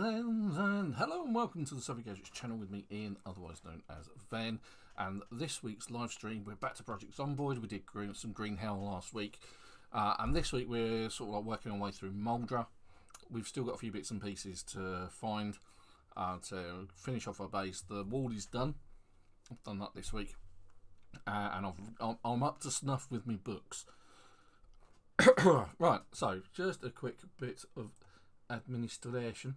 And hello and welcome to the Savvy Gadgetz channel with me, Ian, otherwise known as Ven. And this week's live stream, we're back to Project Zomboid. We did some Green Hell last week. And this week we're sort of like working our way through Muldraugh. We've still got a few bits and pieces to find to finish off our base. The wall is done. I've done that this week. And I'm up to snuff with my books. Right, so just a quick bit of administration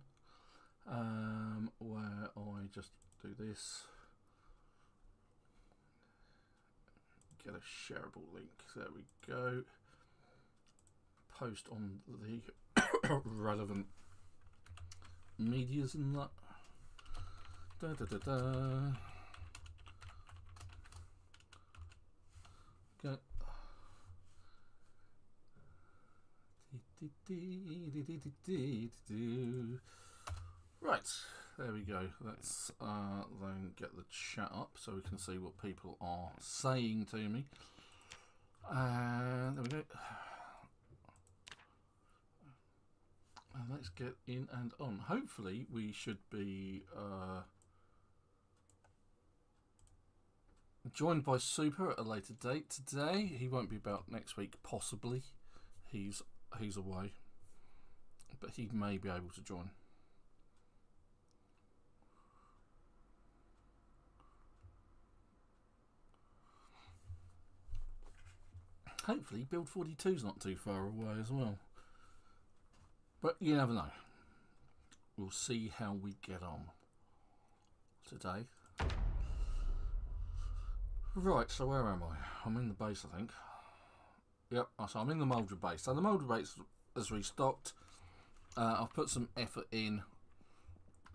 where I just do this, get a shareable link, there we go, post on the relevant medias and that. Okay. Right, there we go. Let's then get the chat up so we can see what people are saying to me. And there we go. And let's get in and on. Hopefully we should be joined by Super at a later date today. He won't be about next week, possibly. He's away, but he may be able to join. Hopefully Build 42 is not too far away as well, but you never know. We'll see how we get on today. Right, so where am I? I'm in the base, I think. Yep, so I'm in the Muldraugh base. So the Muldraugh base has restocked. I've put some effort in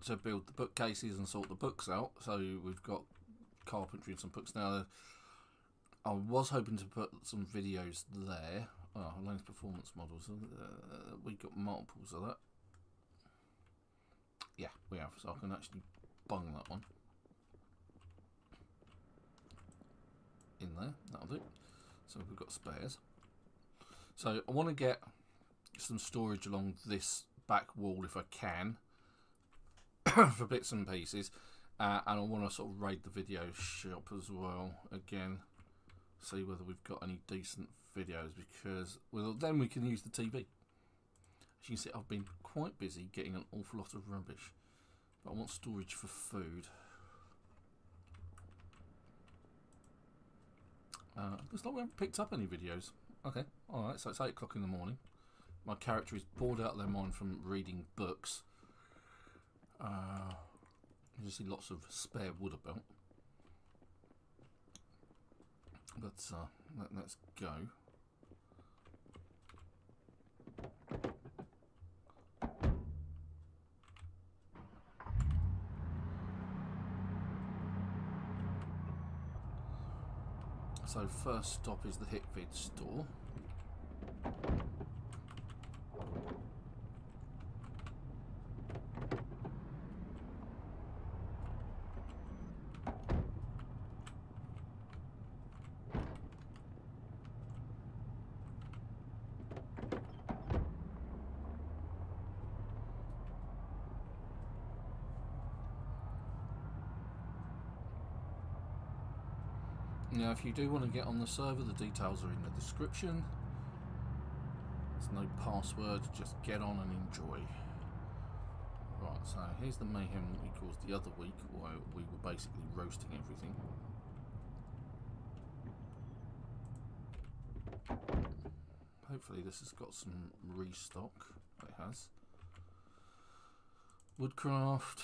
to build the bookcases and sort the books out. So we've got carpentry and some books now. I was hoping to put some videos there. Oh, lens performance models. We got multiples of that. Yeah, we have. So I can actually bung that one in there. That'll do. So we've got spares. So I want to get some storage along this back wall if I can for bits and pieces, and I want to sort of raid the video shop as well again, see whether we've got any decent videos, because then we can use the TV. As you can see, I've been quite busy getting an awful lot of rubbish, but I want storage for food. Looks like we haven't picked up any videos. Okay, alright, so it's 8 o'clock in the morning. My character is bored out of their mind from reading books. You see lots of spare wood about. But let's go. So first stop is the HitVid store. Now, if you do want to get on the server, the details are in the description. There's no password, just get on and enjoy. Right, so here's the mayhem that we caused the other week, where we were basically roasting everything. Hopefully this has got some restock. It has. Woodcraft.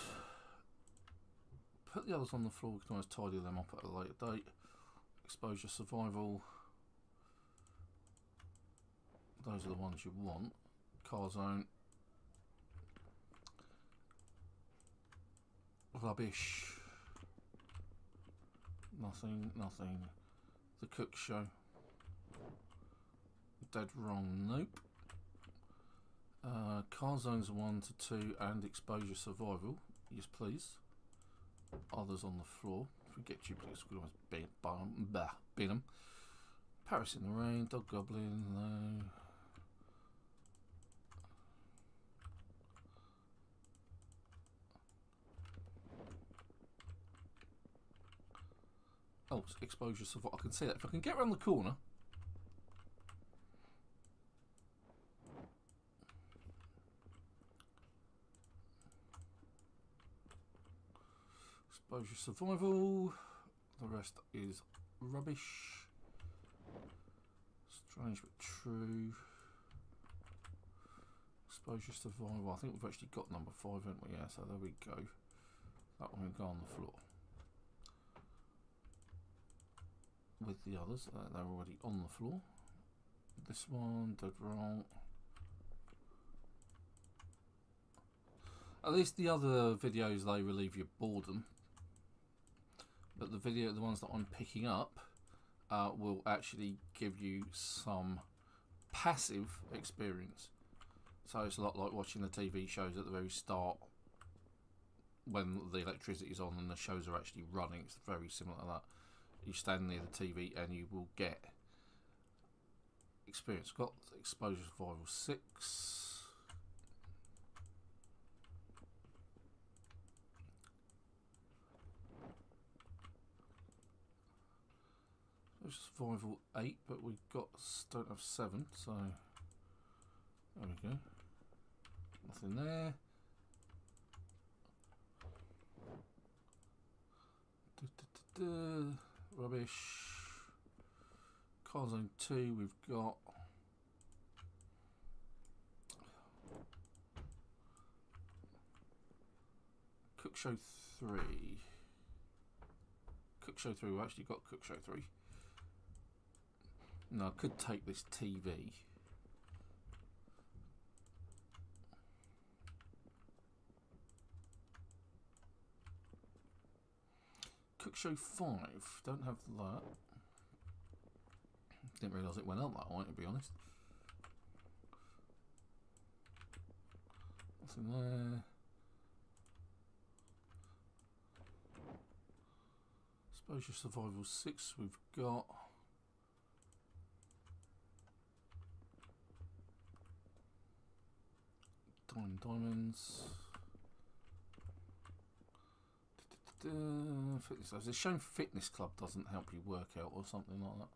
Put the others on the floor, we can always tidy them up at a later date. Exposure survival, those are the ones you want. Car zone, rubbish, nothing. The cook show, dead wrong, nope. Car zones 1 to 2 and exposure survival, yes please. Others on the floor. If we get duplicates, we can always bin them. Paris in the rain, dog goblin, no. Oh, exposure survival. I can see that. If I can get around the corner. Exposure survival. The rest is rubbish. Strange but true. Exposure survival. I think we've actually got number 5, haven't we? Yeah, so there we go. That one will go on the floor. With the others, they're already on the floor. This one, dead wrong. At least the other videos, they relieve your boredom. But the ones that I'm picking up, will actually give you some passive experience. So it's a lot like watching the TV shows at the very start when the electricity is on and the shows are actually running. It's very similar to that. You stand near the TV and you will get experience. Got exposure survival 6. Survival 8, but we don't have 7, so there we go. Nothing there. Rubbish. Car Zone 2, we've got Cook Show 3. Cook Show 3, we've actually got Cook Show 3. Now I could take this TV. Cook Show 5, don't have that. Didn't realise it went up that way, to be honest. Nothing there. Exposure Survival 6, we've got Diamonds. Fitness. It's shown Fitness Club doesn't help you work out or something like that.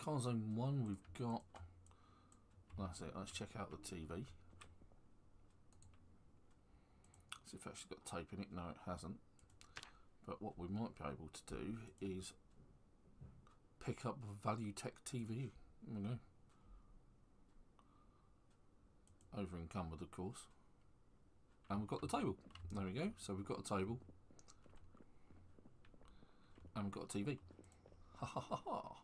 Car Zone 1, we've got. That's it. Let's check out the TV. See if it's actually got tape in it. No, it hasn't. But what we might be able to do is pick up a Value Tech TV. There we go. Over encumbered, of course. And we've got the table. There we go. So we've got a table. And we've got a TV. Ha ha ha ha.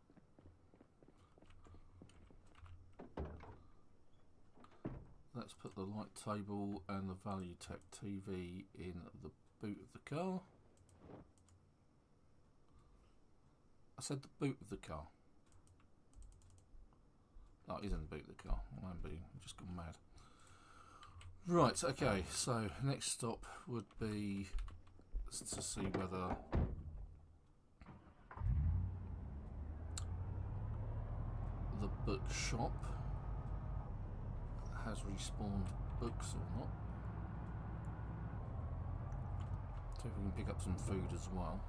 Let's put the light table and the Value Tech TV in the boot of the car. I said the boot of the car. Oh, it is in the boot of the car. I'm just gone mad. Right, okay, so next stop would be to see whether the bookshop has respawned books or not. See if we can pick up some food as well.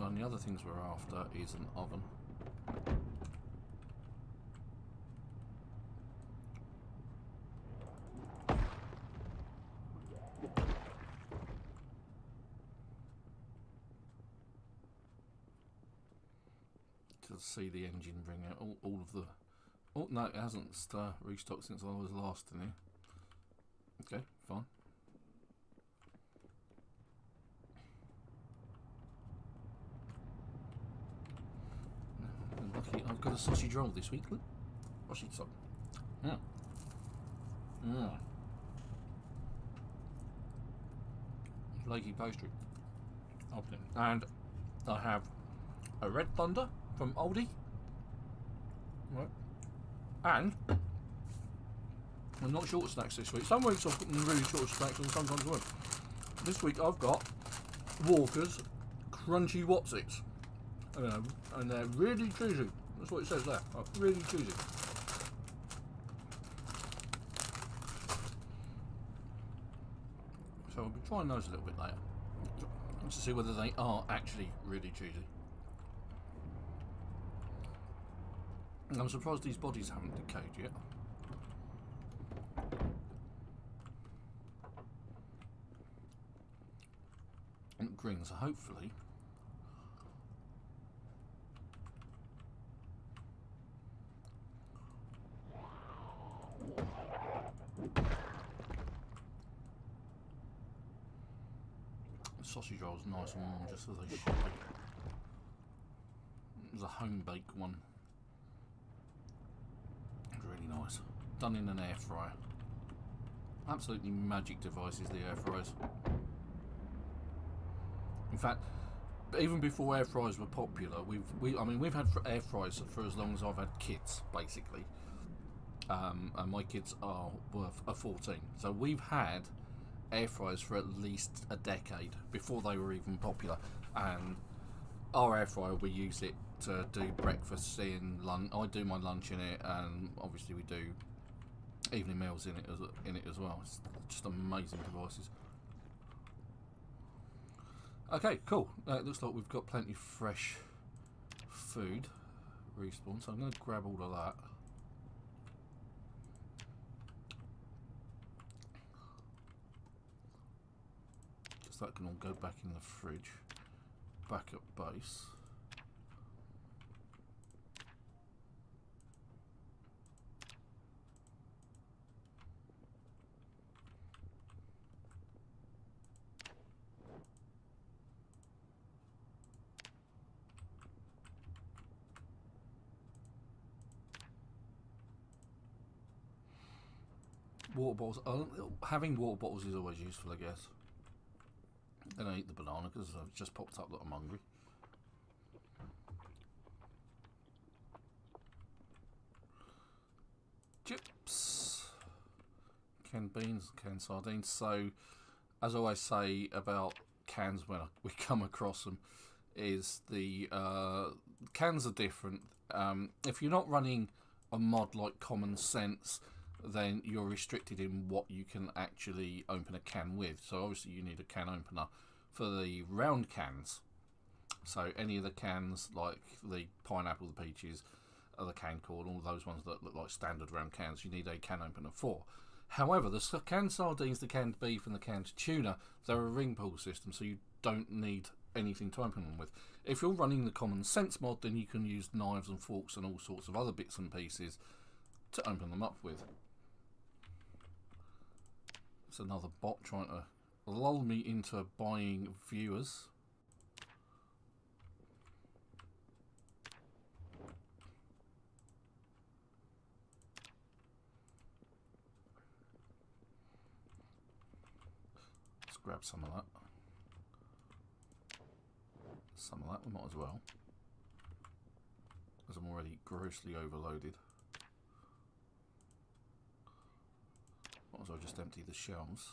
And the other things we're after is an oven. To see the engine bring out all of the... Oh, no, it hasn't restocked since I was last in here. Okay, fine. I'm lucky I've got a sausage roll this week. Look. Sausage sub. Yeah. Yeah. Flaky pastry. And I have a Red Thunder from Aldi. Right. And I'm not short of snacks this week. Some weeks I've got really short of snacks and sometimes I won't. This week I've got Walker's Crunchy Wotsits. And they're really cheesy. That's what it says there. Really cheesy. So So I'll be trying those a little bit later to see whether they are actually really cheesy. I'm surprised these bodies haven't decayed yet. And green, so hopefully the sausage roll is nice and warm, just as they should be. It was a home bake one. Really nice. Done in an air fryer. Absolutely magic devices, the air fryers. In fact, even before air fryers were popular, we've had air fryers for as long as I've had kids, basically. And my kids are 14, so we've had air fryers for at least a decade before they were even popular. And our air fryer, we use it to do breakfast in, lunch. I do my lunch in it, and obviously we do evening meals in it as well. It's just amazing devices. Okay, cool. It looks like we've got plenty of fresh food respawn, so I'm going to grab all of that. Just that can all go back in the fridge. Back at base. Water bottles. Having water bottles is always useful, I guess. Then I eat the banana because I've just popped up that I'm hungry. Chips. Canned beans, canned sardines. So, as I always say about cans when we come across them, is the cans are different. If you're not running a mod like Common Sense, then you're restricted in what you can actually open a can with. So obviously you need a can opener for the round cans. So any of the cans, like the pineapple, the peaches, the canned corn, all those ones that look like standard round cans, you need a can opener for. However, the canned sardines, the canned beef and the canned tuna, they're a ring pull system, so you don't need anything to open them with. If you're running the Common Sense mod, then you can use knives and forks and all sorts of other bits and pieces to open them up with. It's another bot trying to lull me into buying viewers. Let's grab some of that. Some of that, we might as well, as I'm already grossly overloaded. Might as well just empty the shelves.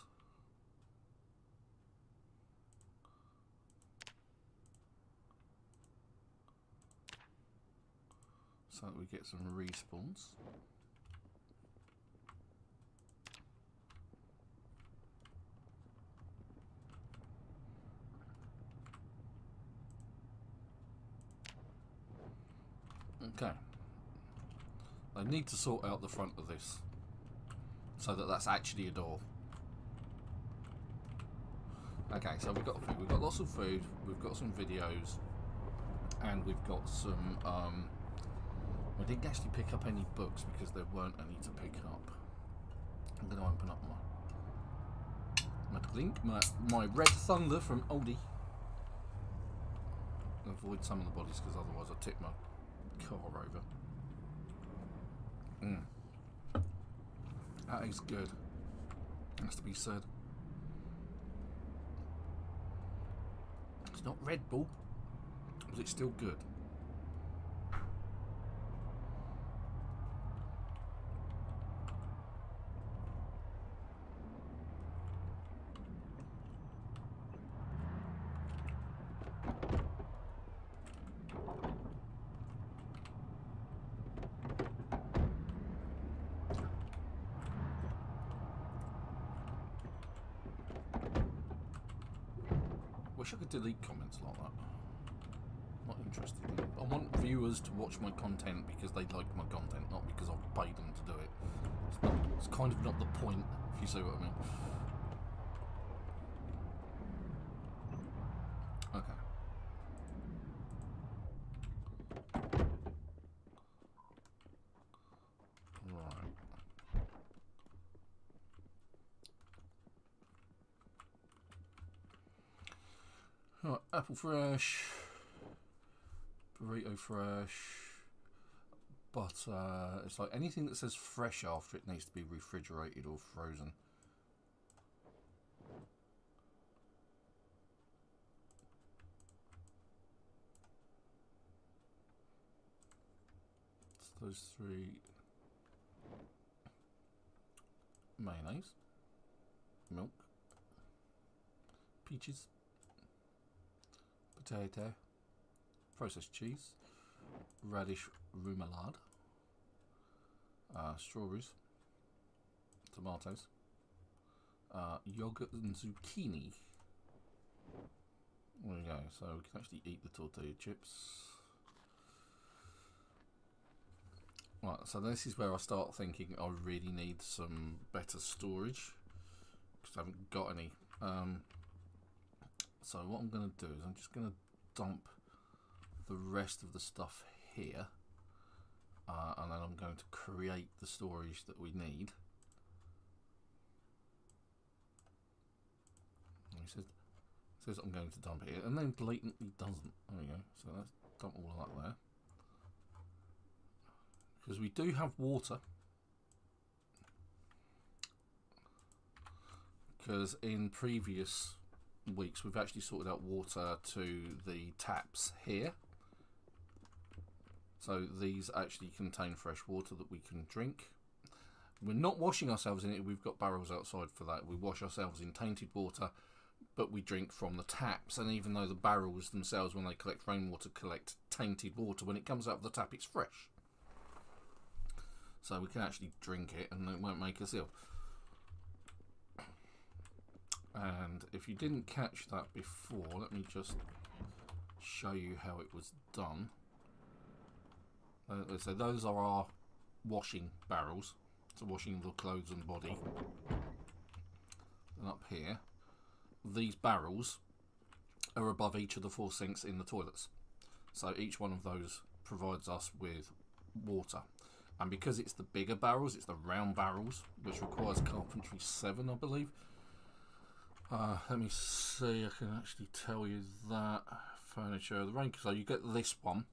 So that we get some respawns. Okay. I need to sort out the front of this, so that that's actually a door. Okay, so we've got lots of food, we've got some videos, and we've got some, we didn't actually pick up any books because there weren't any to pick up. I'm going to open up my Red Thunder from Aldi. Avoid some of the bodies because otherwise I'll tip my car over. That is good. Has to be said. It's not Red Bull, but it's still good. wish I could delete comments like that. Not interested in it. I want viewers to watch my content because they like my content, not because I've paid them to do it. It's kind of not the point, if you see what I mean. Okay. Right. Right, apple fresh, burrito fresh, butter. It's like anything that says fresh after it needs to be refrigerated or frozen. It's those three. Mayonnaise, milk, peaches, potato, processed cheese, radish remoulade, strawberries, tomatoes, yogurt and zucchini. There we go, so we can actually eat the tortilla chips. Right, so this is where I start thinking I really need some better storage, because I haven't got any. So what I'm going to do is I'm just going to dump the rest of the stuff here, and then I'm going to create the storage that we need. And it says I'm going to dump it here, and then blatantly doesn't. There we go. So let's dump all of that there. Because we do have water. Because in previous weeks we've actually sorted out water to the taps here. So these actually contain fresh water that we can drink. We're not washing ourselves in it. We've got barrels outside for that. We wash ourselves in tainted water, but we drink from the taps. And even though the barrels themselves, when they collect rainwater, collect tainted water, when it comes out of the tap it's fresh. So we can actually drink it and it won't make us ill. And if you didn't catch that before, let me just show you how it was done. So those are our washing barrels, so washing the clothes and body. And up here, these barrels are above each of the 4 sinks in the toilets. So each one of those provides us with water. And because it's the bigger barrels, it's the round barrels, which requires carpentry 7, I believe. Let me see, I can actually tell you that. Furniture, the rank. So you get this one,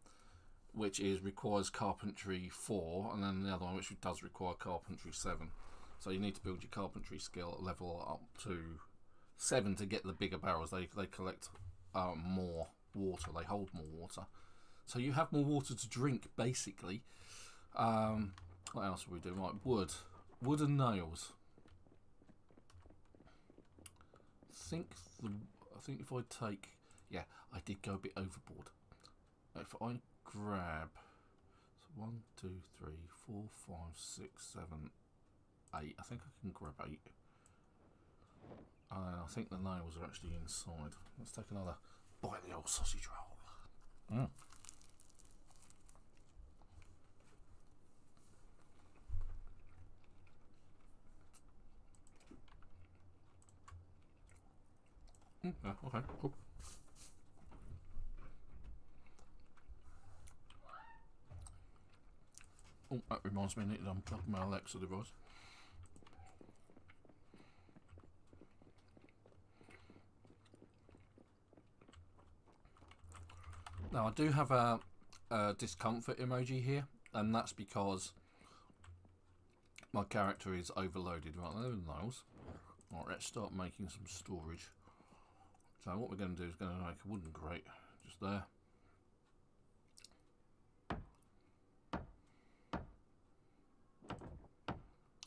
which requires carpentry 4, and then the other one, which does require carpentry 7. So you need to build your carpentry skill level up to 7 to get the bigger barrels. They collect more water, they hold more water. So you have more water to drink, basically. What else are we doing? Right, wood and nails. I think if I take, yeah, I did go a bit overboard. If I grab 1, 2, 3, 4, 5, 6, 7, 8. I think I can grab 8. And I think the nails are actually inside. Let's take another bite of the old sausage roll. Mm. Yeah, okay, cool. Oh, that reminds me, I need to unplug my Alexa device. Now, I do have a discomfort emoji here, and that's because my character is overloaded. Right, there are those. Alright, let's start making some storage. So what we're going to do is going to make a wooden crate, just there.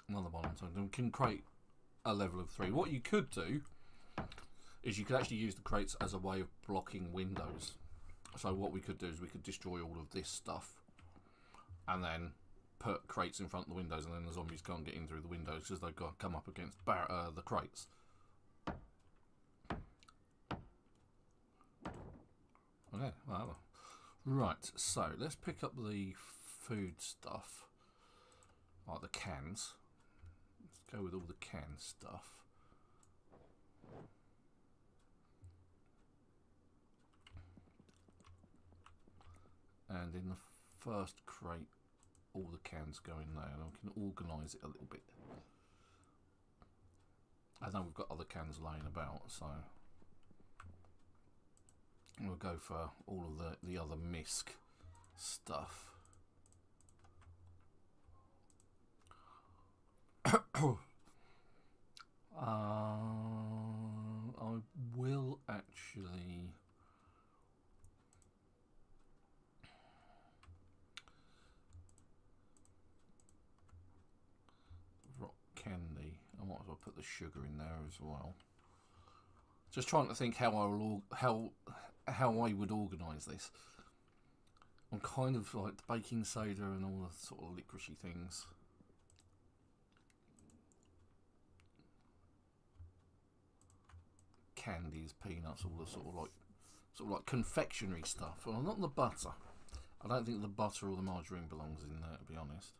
Another one, so we can create a level of 3. What you could do is you could actually use the crates as a way of blocking windows. So what we could do is we could destroy all of this stuff and then put crates in front of the windows, and then the zombies can't get in through the windows because they've got to come up against the crates. Okay, well, right, so let's pick up the food stuff. Like the cans. Let's go with all the canned stuff. And in the first crate, all the cans go in there, and I can organise it a little bit. I know we've got other cans laying about, so we'll go for all of the other misc stuff. I will actually rock candy. I might as well put the sugar in there as well. Just trying to think how I would organise this. I'm kind of like the baking soda and all the sort of licoricey things. Candies, peanuts, all the sort of like confectionery stuff. Well, not the butter. I don't think the butter or the margarine belongs in there, to be honest.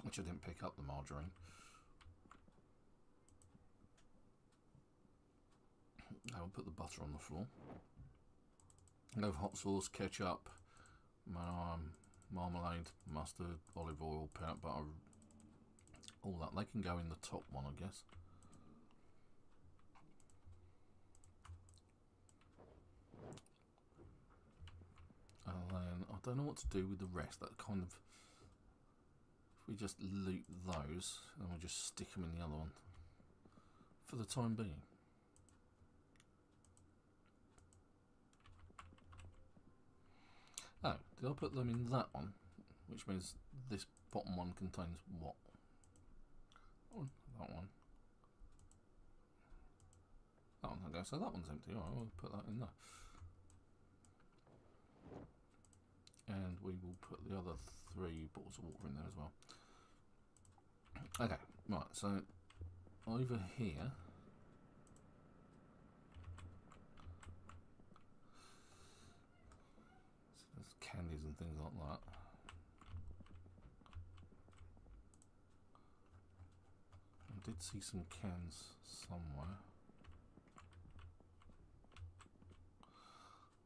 Which I didn't pick up the margarine. I'll put the butter on the floor. No hot sauce, ketchup, marmalade, mustard, olive oil, peanut butter, all that. They can go in the top one, I guess. And then I don't know what to do with the rest. That kind of, if we just loot those, and we'll just stick them in the other one for the time being. Oh, did I put them in that one? Which means this bottom one contains what? Oh, that one. That one, okay, so that one's empty. Alright, we'll put that in there. And we will put the other 3 bottles of water in there as well. Okay, right, so over here, so there's candies and things like that. I did see some cans somewhere.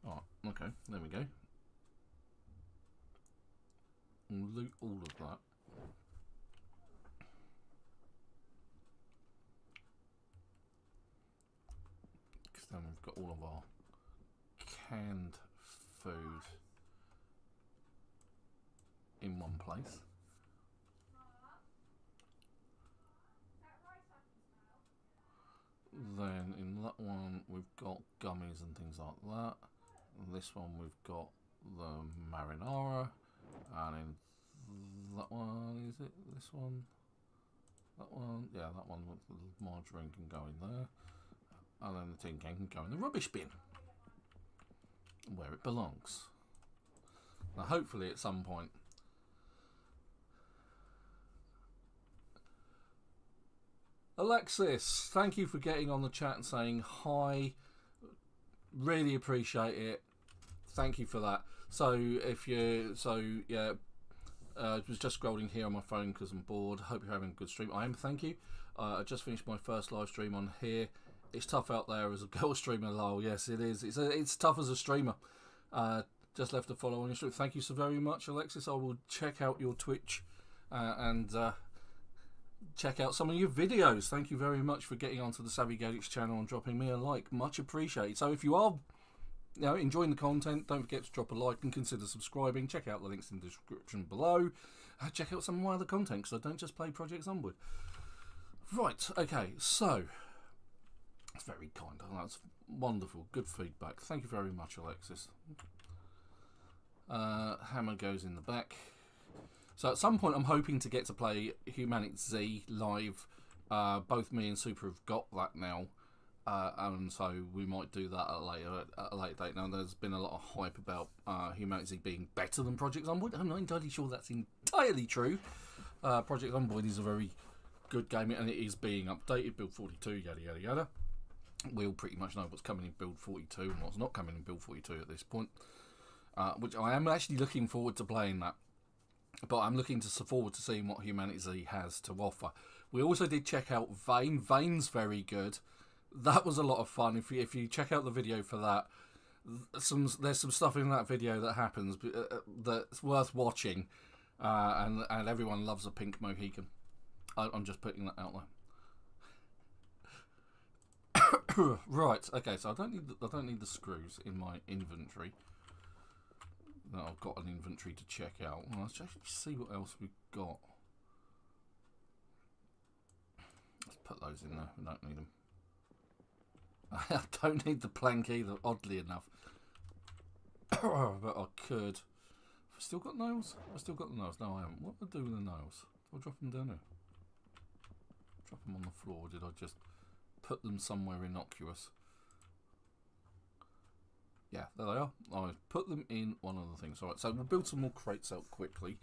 Right, okay, there we go. And loot all of that. Because then we've got all of our canned food in one place. Then in that one we've got gummies and things like that. And this one we've got the marinara. And in that one, is it this one? That one, yeah, that one with the margarine can go in there. And then the tin can go in the rubbish bin, where it belongs. Now hopefully at some point Alexis, thank you for getting on the chat and saying hi. Really appreciate it. Thank you for that. So if you, yeah, I was just scrolling here on my phone because I'm bored. Hope you're having a good stream. I am, thank you. I just finished my first live stream on here. It's tough out there as a girl streamer, lol. Yes, it is. It's tough as a streamer. Just left a follow on your stream. Thank you so very much, Alexis. I will check out your Twitch and check out some of your videos. Thank you very much for getting onto the Savvy Gadgetz channel and dropping me a like. Much appreciated. So if you are enjoying the content, don't forget to drop a like and consider subscribing. Check out the links in the description below. Check out some of my other content because I don't just play Project Zomboid. Right, okay, so that's very kind. That's wonderful. Good feedback. Thank you very much, Alexis. Hammer goes in the back. So at some point I'm hoping to get to play Humanity Z live. Both me and Super have got that now. And so we might do that at a later date. Now there's been a lot of hype about Humanity Z being better than Project Zomboid. I'm not entirely sure that's entirely true. Project Zomboid is a very good game and it is being updated, build 42, yada yada yada. we'll pretty much know what's coming in build 42 and what's not coming in build 42 at this point. Which I am actually looking forward to playing that. But I'm looking forward to seeing what Humanity has to offer. We also did check out Vane. Vane's very good. That was a lot of fun. If you check out the video for that, there's some stuff in that video that happens that's worth watching. And everyone loves a pink Mohican. I'm just putting that out there. Right. Okay. So I don't need the screws in my inventory. No, I've got an inventory to check out. Well, let's actually see what else we've got. Let's put those in there. We don't need them. I don't need the plank either, oddly enough. But I could. Have I still got nails? Have I still got the nails? No, I haven't. What do I do with the nails? Do I drop them down here? Drop them on the floor, or did I just put them somewhere innocuous? Yeah, there they are. I put them in one of the things. Alright, so we'll build some more crates out quickly.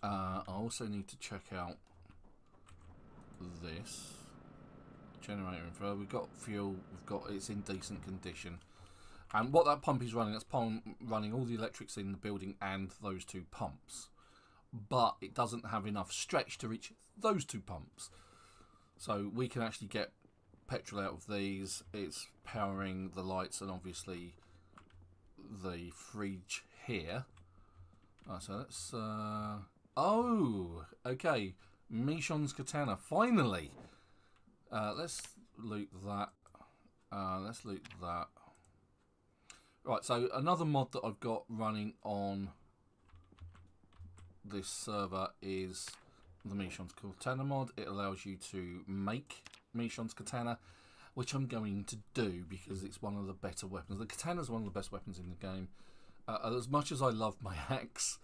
I also need to check out this generator info. We've got fuel. It's in decent condition. And what that pump is running, that's running all the electrics in the building and those two pumps. But it doesn't have enough stretch to reach those two pumps. So we can actually get petrol out of these. It's powering the lights and obviously the fridge here. So let's oh, okay, Michonne's katana, finally. Let's loot that. Let's loot that. Right, so another mod that I've got running on this server is the Michonne's katana mod. It allows you to make Michonne's katana, which I'm going to do because it's one of the better weapons. The katana is one of the best weapons in the game. As much as I love my axe,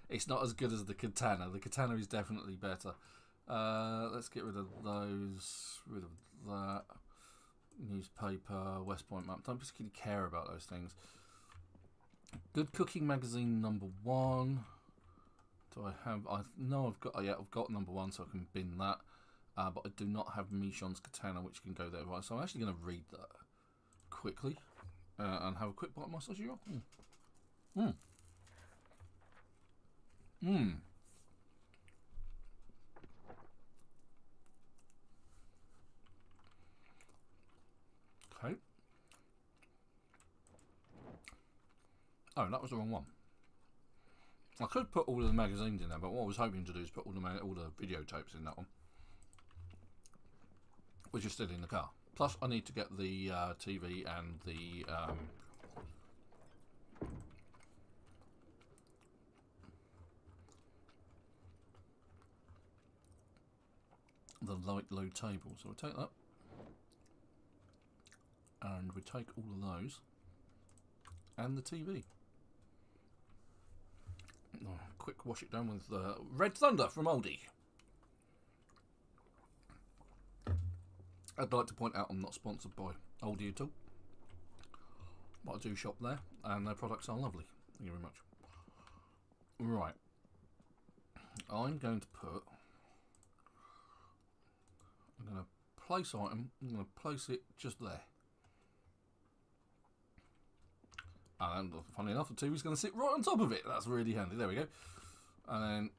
it's not as good as the katana. The katana is definitely better. Let's get rid of those. Rid of that. Newspaper, West Point map. Don't particularly care about those things. Good cooking magazine #1. Do I have? No, I've got. Yeah, I've got #1, so I can bin that. But I do not have Michonne's katana, which can go there. Right, so I'm actually going to read that quickly and have a quick bite of my sausage roll. Okay. Oh, that was the wrong one. I could put all of the magazines in there, but what I was hoping to do is put all the videotapes in that one, which is still in the car. Plus, I need to get the TV and the light load table. So we'll take that, and we take all of those, and the TV. Oh, quick wash it down with Red Thunder from Aldi. I'd like to point out I'm not sponsored by Aldi at all, but I do shop there, and their products are lovely. Thank you very much. Right, I'm going to place item. I'm going to place it just there. And funny enough, the TV's going to sit right on top of it. That's really handy. There we go. And then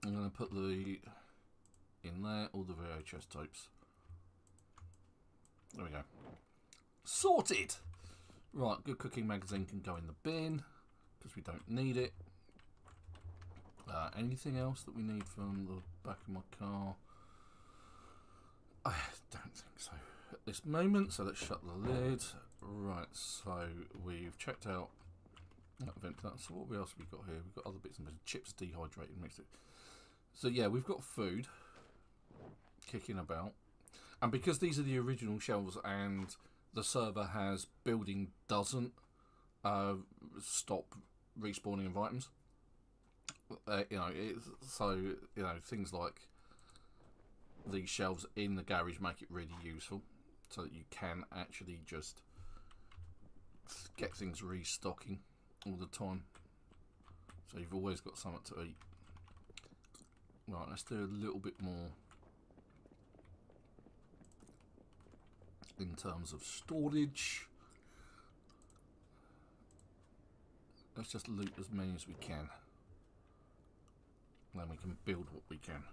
I'm going to put in there all the VHS tapes. There we go. Sorted! Right, Good Cooking Magazine can go in the bin because we don't need it. Anything else that we need from the back of my car? I don't think so at this moment, so let's shut the lid. Right, so we've checked out that vent. So what else have we got here? We've got other bits and bits. Chips dehydrated mixed. So yeah, we've got food kicking about, and because these are the original shelves and the server has building doesn't stop respawning of items, things like these shelves in the garage make it really useful, so that you can actually just get things restocking all the time, so you've always got something to eat. Right, let's do a little bit more in terms of storage. Let's just loot as many as we can. Then we can build what we can.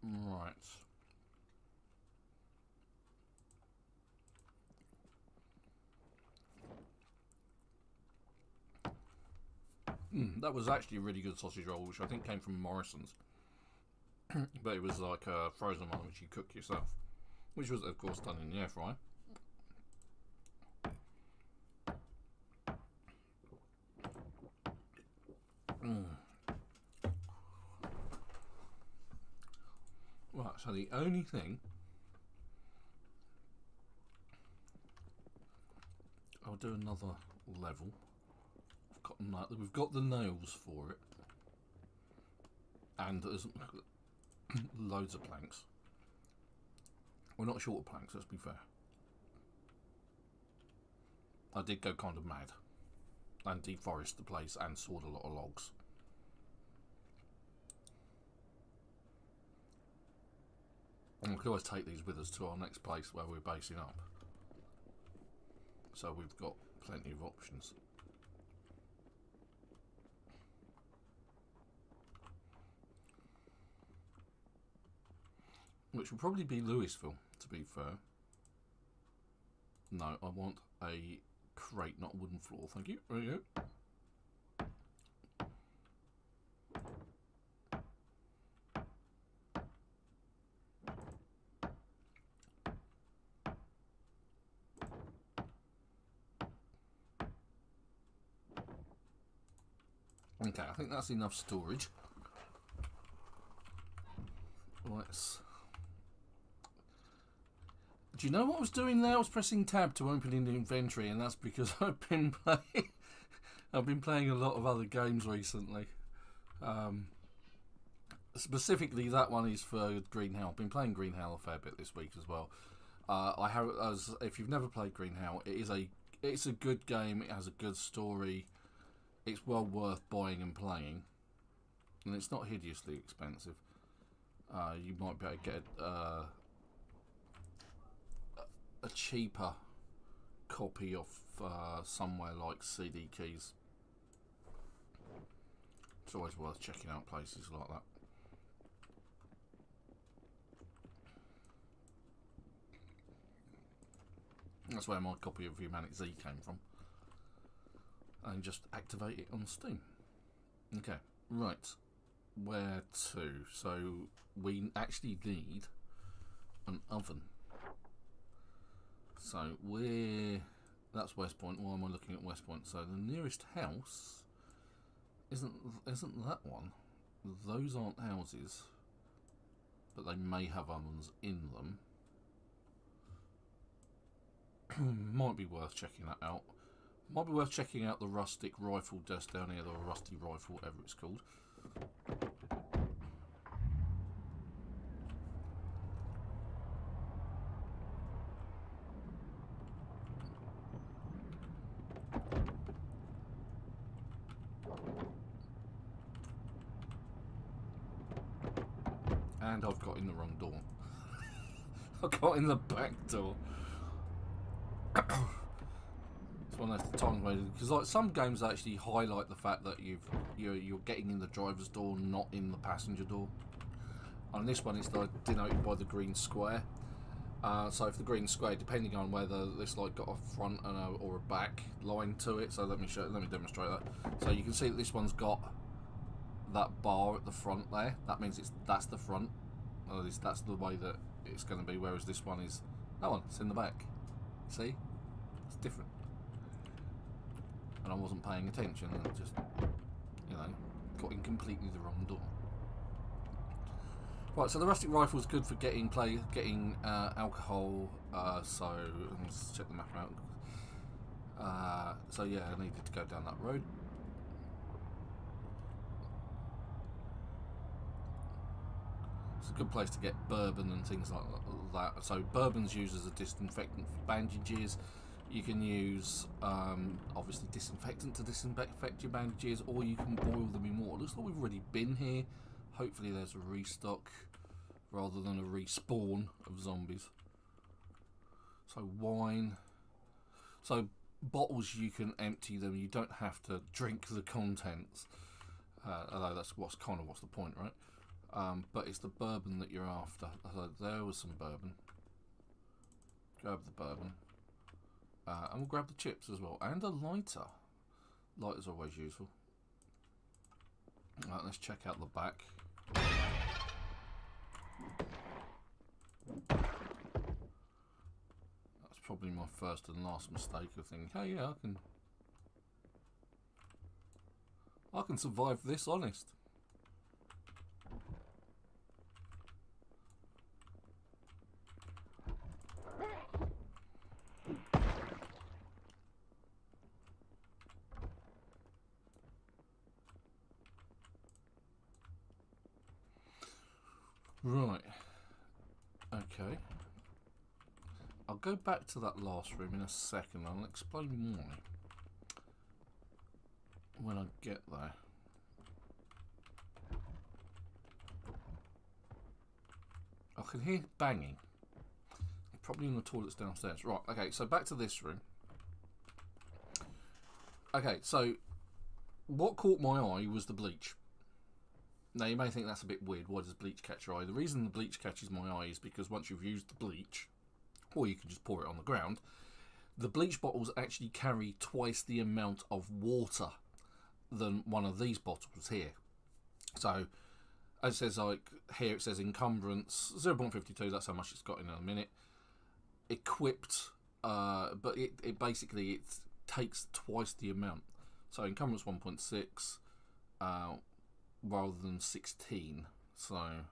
Right. That was actually a really good sausage roll, which I think came from Morrison's. But it was like a frozen one, which you cook yourself. Which was, of course, done in the air fryer. Right, so the only thing... I'll do another level. We've got the nails for it. And there's loads of planks. We're not short of planks, let's be fair. I did go kind of mad. And deforest the place and sawed a lot of logs. And we can always take these with us to our next place where we're basing up. So we've got plenty of options. Which will probably be Louisville, to be fair. No, I want a crate, not a wooden floor. Thank you. There you go. Okay, I think that's enough storage. Let's... Do you know what I was doing there? I was pressing tab to open in the inventory, and that's because I've been playing a lot of other games recently. Specifically, that one is for Green Hell. I've been playing Green Hell a fair bit this week as well. If you've never played Green Hell, it's a good game. It has a good story. It's well worth buying and playing, and it's not hideously expensive. You might be able to get a cheaper copy of somewhere like CD Keys. It's always worth checking out places like that. That's where my copy of Humanity Z came from. And just activate it on Steam. Okay, right. Where to? So we actually need an oven. So that's West Point. Why am I looking at West Point? So the nearest house isn't that one. Those aren't houses, but they may have ovens in them. Might be worth checking that out. Might be worth checking out the rustic rifle just down here, or rusty rifle, whatever it's called. And I've got in the wrong door. I got in the back door. It's one of those times where, because like some games actually highlight the fact that you're getting in the driver's door, not in the passenger door. On this one, it's denoted by the green square. So if the green square, depending on whether this like got a front and or a back line to it. So let me demonstrate that. So you can see that this one's got that bar at the front there. That means that's the front. Or at least that's the way that it's going to be. Whereas this one is it's in the back. See, it's different. And I wasn't paying attention and just, got in completely the wrong door. Right, so the rustic rifle is good for getting alcohol. So let's check the map out. So yeah, I needed to go down that road. It's a good place to get bourbon and things like that. So bourbon's used as a disinfectant for bandages. You can use obviously disinfectant to disinfect your bandages, or you can boil them in water. Looks like we've already been here. Hopefully there's a restock rather than a respawn of zombies. So wine. So bottles, you can empty them. You don't have to drink the contents. Although that's what's the point, right? But it's the bourbon that you're after. So there was some bourbon. Grab the bourbon. And we'll grab the chips as well. And a lighter. Lighter's always useful. Right, let's check out the back. That's probably my first and last mistake of thinking, hey, yeah, I can survive this, honest. Right. Okay. I'll go back to that last room in a second. I'll explain why when I get there. I can hear banging. Probably in the toilets downstairs. Right, okay, so back to this room. Okay, so what caught my eye was the bleach. Now, you may think that's a bit weird. Why does bleach catch your eye? The reason the bleach catches my eye is because once you've used the bleach, or you can just pour it on the ground, the bleach bottles actually carry twice the amount of water than one of these bottles here. So, as it says, like here, it says encumbrance 0.52. That's how much it's got in a minute. Equipped, but it basically takes twice the amount. So encumbrance 1.6. Rather than 16, so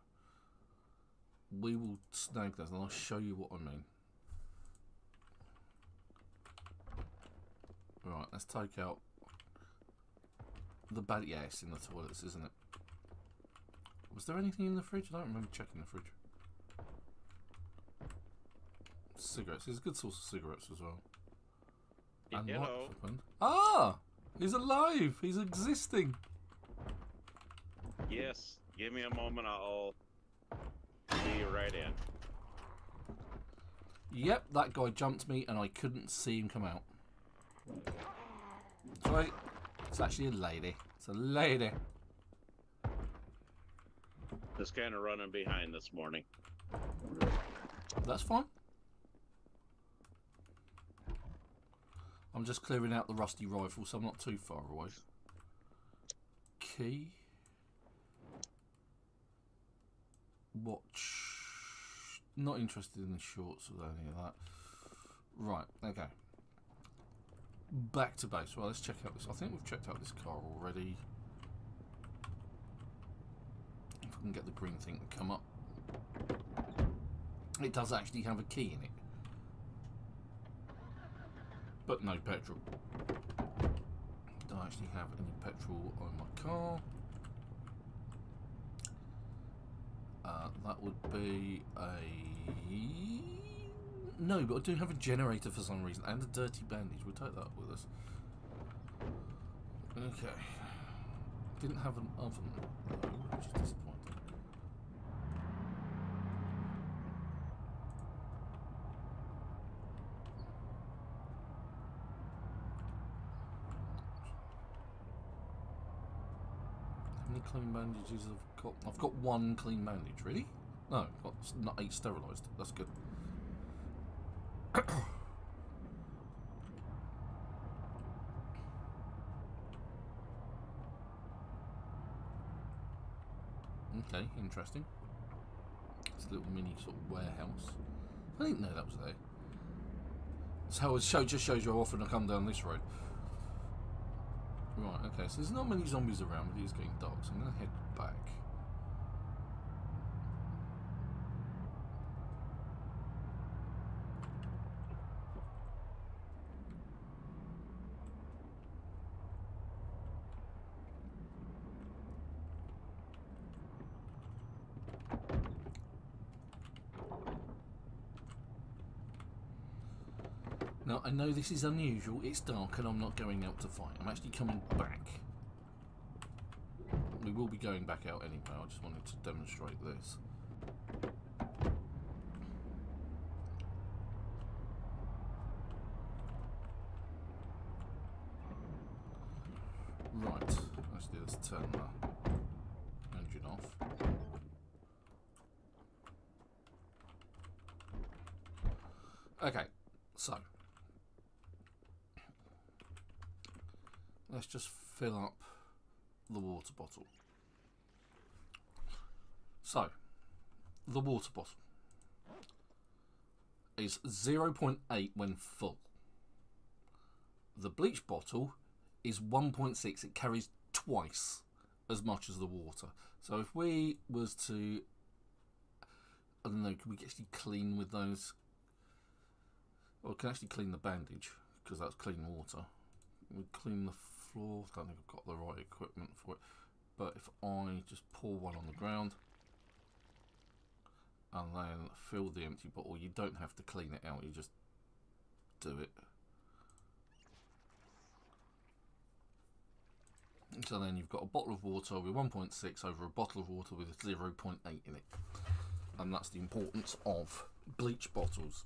we will snag that and I'll show you what I mean. Right, let's take out the bad. Yeah, it's in the toilets, isn't it? Was there anything in the fridge? I don't remember checking the fridge. Cigarettes. There's a good source of cigarettes as well. And Hello. Ah! He's alive! He's existing! Yes, give me a moment. I'll see you right in. Yep, that guy jumped me and I couldn't see him come out. Sorry, it's actually a lady. It's a lady. Just kind of running behind this morning. That's fine. I'm just clearing out the rusty rifle, so I'm not too far away. Key. Watch. Not interested in the shorts or any of that. Right, okay. Back to base. Well, let's check out this. I think we've checked out this car already. If I can get the green thing to come up. It does actually have a key in it. But no petrol. Don't actually have any petrol on my car. That would be a... No, but I do have a generator for some reason, and a dirty bandage. We'll take that with us. Okay. Didn't have an oven, though, which is disappointing. How many clean bandages I've got? I've got one clean bandage, really? No, I've got not 8 sterilised. That's good. Okay, interesting. It's a little mini sort of warehouse. I didn't know that was there. So it just shows you how often I come down this road. Right, okay, so there's not many zombies around, but it is getting dark, so I'm going to head back. Now, I know this is unusual, it's dark and I'm not going out to fight. I'm actually coming back. We will be going back out anyway, I just wanted to demonstrate this. Right, actually let's turn the engine off. Okay, so let's just fill up the water bottle. So, the water bottle is 0.8 when full. The bleach bottle is 1.6. It carries twice as much as the water. So if we was to, I don't know, can we actually clean with those? Well, we can actually clean the bandage because that's clean water. We clean the floor. I don't think I've got the right equipment for it. But if I just pour one on the ground and then fill the empty bottle, you don't have to clean it out. You just do it. So then you've got a bottle of water with 1.6 over a bottle of water with 0.8 in it. And that's the importance of bleach bottles.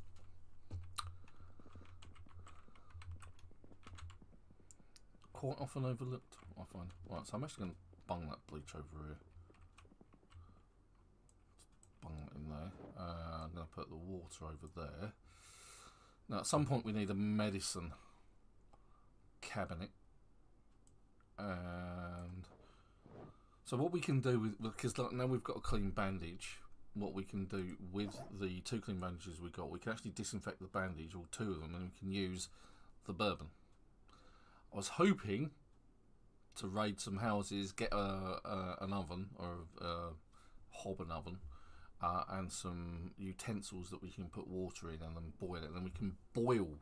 Quite often overlooked, I find. Right, so I'm actually going to bung that bleach over here. Bung it in there. I'm going to put the water over there. Now at some point we need a medicine cabinet. And so what we can do with, because like now we've got a clean bandage, what we can do with the 2 clean bandages we got, we can actually disinfect the bandage, or 2 of them, and we can use the bourbon. I was hoping to raid some houses, get an oven or a hob oven, and some utensils that we can put water in and then boil it, and then we can boil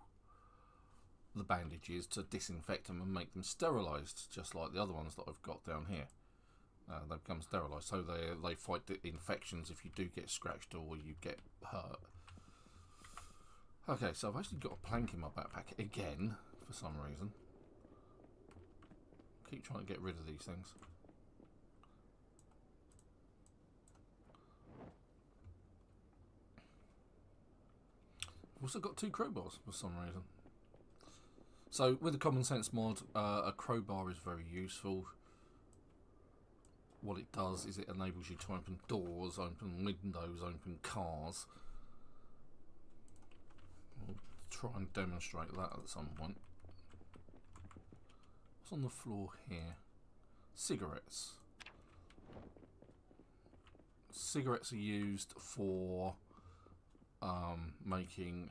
the bandages to disinfect them and make them sterilised, just like the other ones that I've got down here. They become sterilised, so they fight the infections if you do get scratched or you get hurt. Okay, so I've actually got a plank in my backpack again for some reason. Keep trying to get rid of these things. I've also got 2 crowbars for some reason. So with the common sense mod, a crowbar is very useful. What it does is it enables you to open doors, open windows, open cars. We'll try and demonstrate that at some point. What's on the floor here? Cigarettes. Cigarettes are used for making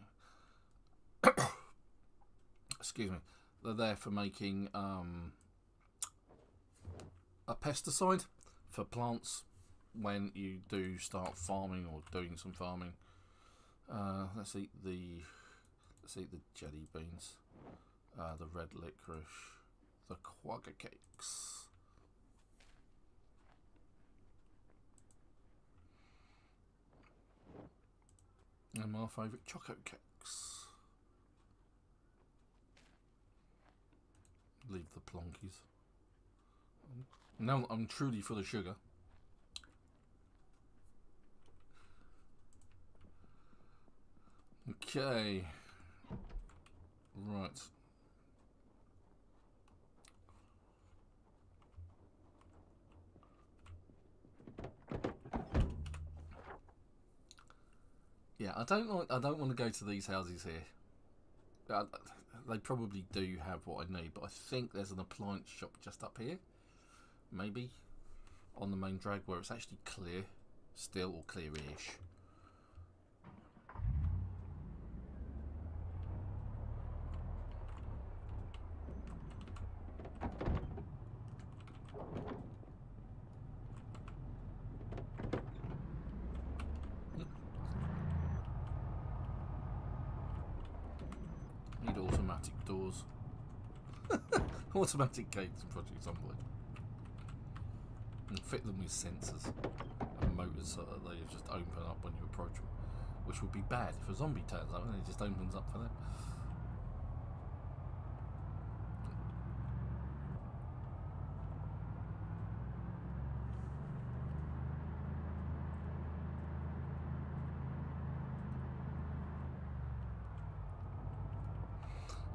excuse me, they're there for making a pesticide for plants when you do start farming or doing some farming. Let's eat the jelly beans, the red licorice, the quagga cakes. And my favourite choco cakes. Leave the plonkies. Now I'm truly full of sugar. Okay. Right. Yeah, I don't want to go to these houses here. They probably do have what I need, but I think there's an appliance shop just up here, maybe, on the main drag where it's actually clear, still, or clear-ish. Need automatic doors. Automatic gates in Project Zomboid. And fit them with sensors and motors so that they just open up when you approach them. Which would be bad if a zombie turns up and it just opens up for them.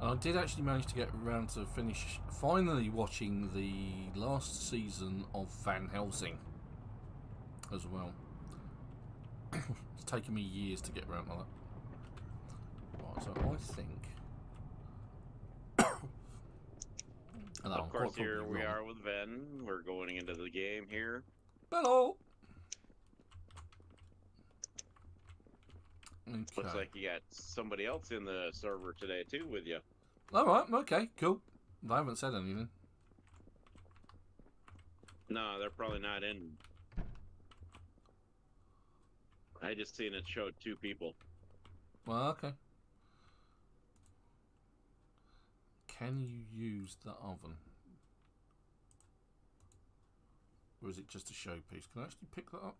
And I did actually manage to get around to finally watching the last season of Van Helsing as well. It's taken me years to get around to that. Right, so I think... Of course, here we are with Ven. We're going into the game here. Hello! Okay. Looks like you got somebody else in the server today, too, with you. Alright, okay, cool. I haven't said anything. No, they're probably not in. I just seen it showed 2 people. Well, okay. Can you use the oven? Or is it just a showpiece? Can I actually pick that up?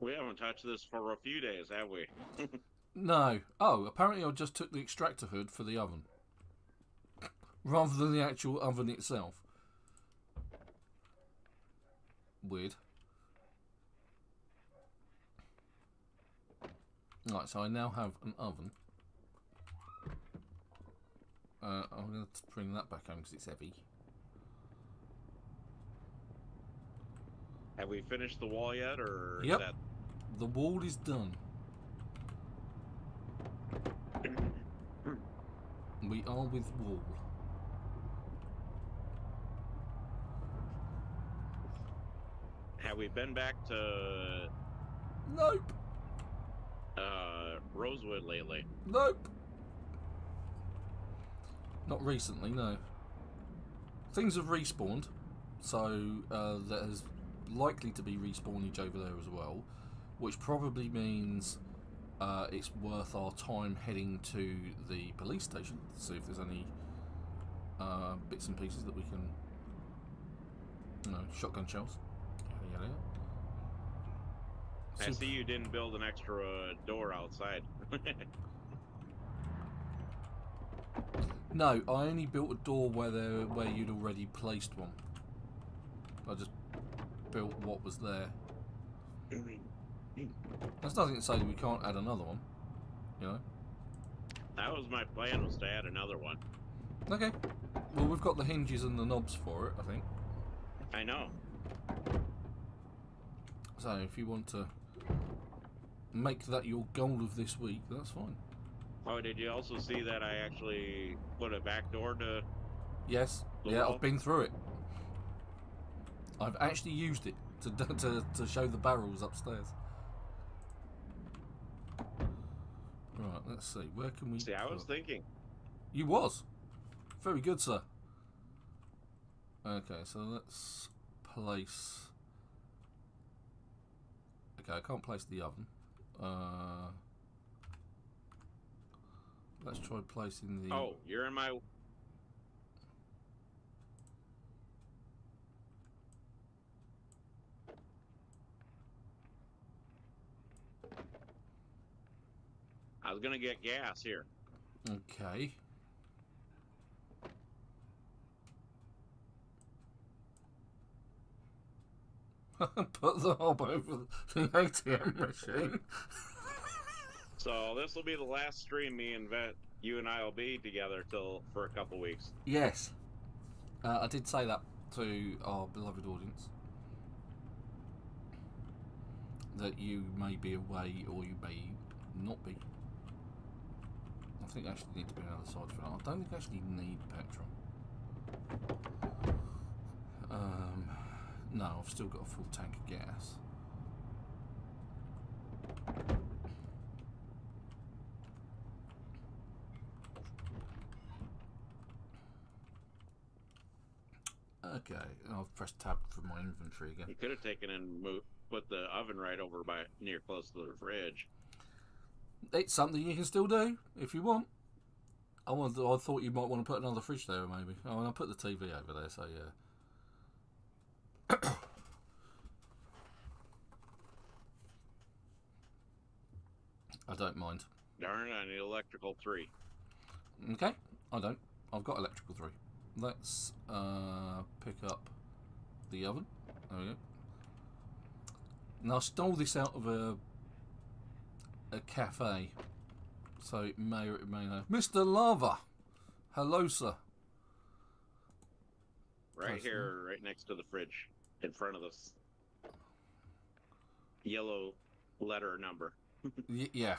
We haven't touched this for a few days, have we? No. Oh, apparently I just took the extractor hood for the oven. Rather than the actual oven itself. Weird. Right, so I now have an oven. I'm going to bring that back home because it's heavy. Have we finished the wall yet, or Yep. is that... The wall is done. We are with wall. Have we been back to Nope. Rosewood lately? Nope. Not recently, no. Things have respawned, so there's likely to be respawnage over there as well, which probably means it's worth our time heading to the police station to see if there's any bits and pieces that we can, shotgun shells. Yada, yada. I see you didn't build an extra door outside. No, I only built a door where you'd already placed one. I just built what was there. There's nothing to say that we can't add another one, you know. That was my plan, was to add another one. Okay. Well, we've got the hinges and the knobs for it, I think. I know. So if you want to make that your goal of this week, that's fine. Oh, did you also see that I actually put a back door to... Yes. Yeah, wall? I've been through it. I've actually used it to show the barrels upstairs. Right, let's see. Where can we... See, I was thinking. You was. Very good, sir. Okay, so let's place... Okay, I can't place the oven. Let's try placing the... Oh, you're in my... I was gonna get gas here. Okay. Put the hob over the ATM machine. So this will be the last stream you and I will be together for a couple weeks. Yes. I did say that to our beloved audience. That you may be away or you may not be. I think I actually need to be on the other side for that. I don't think I actually need petrol. No, I've still got a full tank of gas. Okay, I've pressed tab for my inventory again. You could have taken and put the oven right over near close to the fridge. It's something you can still do if you want. I thought you might want to put another fridge there, maybe. Oh, and I put the TV over there, so yeah. I don't mind. Darn, I need electrical 3. Okay, I don't. I've got electrical 3. let's pick up the oven. There we go. Now I stole this out of a cafe, so it may or it may not. Mr. Lava, hello, sir. Right here, right next to the fridge, in front of this yellow letter number. Yeah.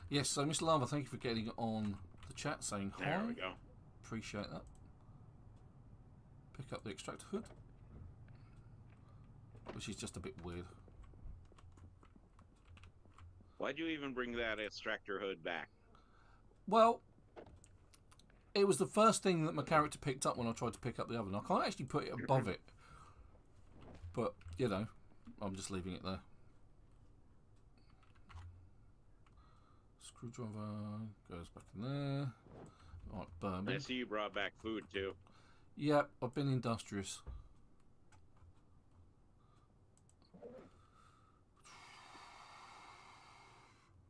Yes, so Mr. Lava, thank you for getting on the chat, saying hi. There we go. Appreciate that. Pick up the extractor hood, which is just a bit weird. Why'd you even bring that extractor hood back? Well, it was the first thing that my character picked up when I tried to pick up the oven. I can't actually put it above it, but you know, I'm just leaving it there. Screwdriver goes back in there. Right, bourbon. I see you brought back food too. Yep, I've been industrious.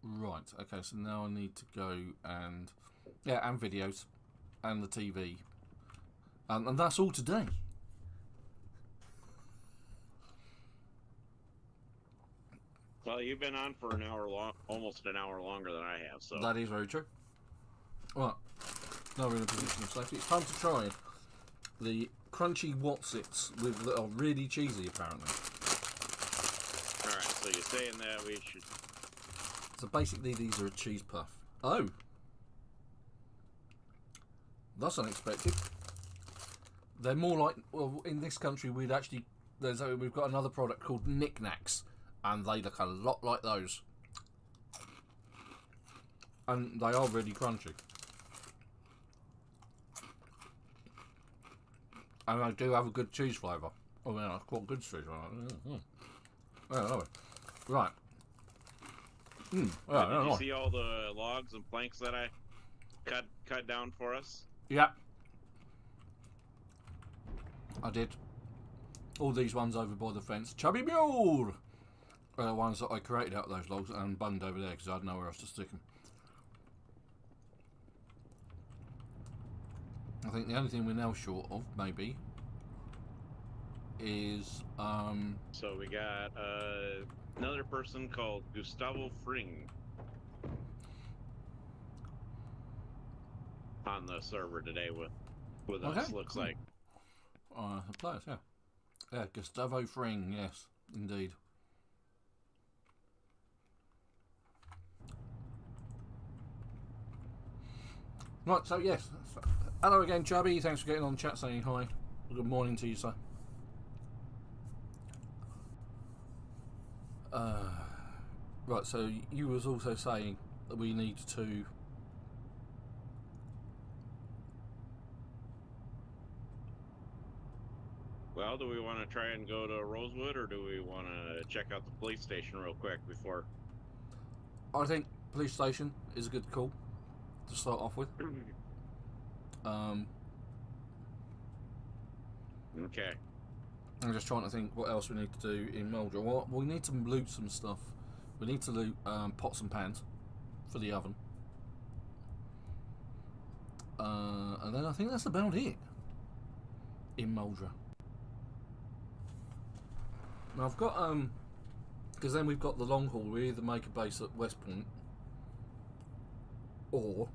Right, okay, so now I need to go and... yeah, and videos. And the TV. And that's all today. Well, you've been on for an hour long, almost an hour longer than I have, so... That is very true. Right, now we're in a position of safety. It's time to try the crunchy Watsits with that are really cheesy, apparently. Alright, so you're saying that we should... So basically these are a cheese puff. Oh! That's unexpected. They're more like, well, in this country we'd actually, we've got another product called knickknacks, and they look a lot like those. And they are really crunchy. And they do have a good cheese flavour. Oh yeah, quite good cheese flavour. Yeah, right. Yeah, Did you see all the logs and planks that I cut down for us? Yeah. I did. All these ones over by the fence. Chubby Mule! Are the ones that I created out of those logs and bunged over there because I had nowhere else to stick them. I think the only thing we're now short of, maybe, is... So we got another person called Gustavo Fring on the server today with okay, us, looks cool. like. The players, yeah. Yeah, Gustavo Fring, yes, indeed. Right, so yes. Hello again, Chubby. Thanks for getting on the chat saying hi. Good morning to you, sir. Right, so you was also saying that we need to... Well, do we want to try and go to Rosewood, or do we want to check out the police station real quick before? I think police station is a good call to start off with. Okay. I'm just trying to think what else we need to do in Muldraugh. Well, we need to loot some stuff. We need to loot pots and pans for the oven. And then I think that's about it in Muldraugh. Now I've got because then we've got the long haul. We either make a base at West Point, or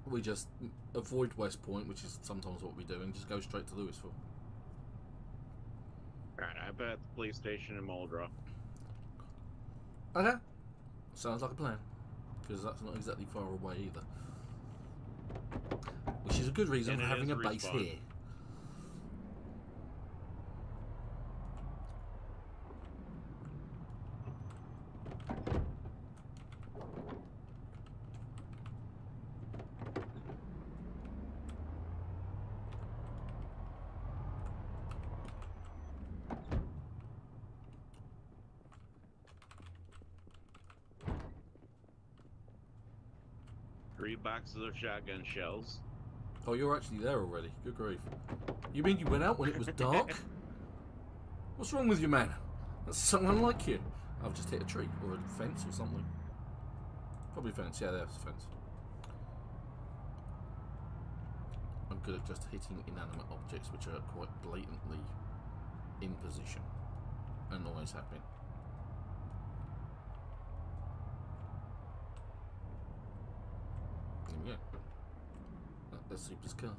we just avoid West Point, which is sometimes what we do, and just go straight to Louisville. Right, I bet the police station in Muldraugh. Okay, sounds like a plan, because that's not exactly far away either. Which is a good reason And for it having is a base respawn. here. Three boxes of shotgun shells. Oh, you're actually there already. Good grief. You mean you went out when it was dark? What's wrong with you, man? That's someone like you. I've just hit a tree or a fence or something. Probably a fence. Yeah, there's a fence. I'm good at just hitting inanimate objects which are quite blatantly in position and always have been. There we go. That's Super's car.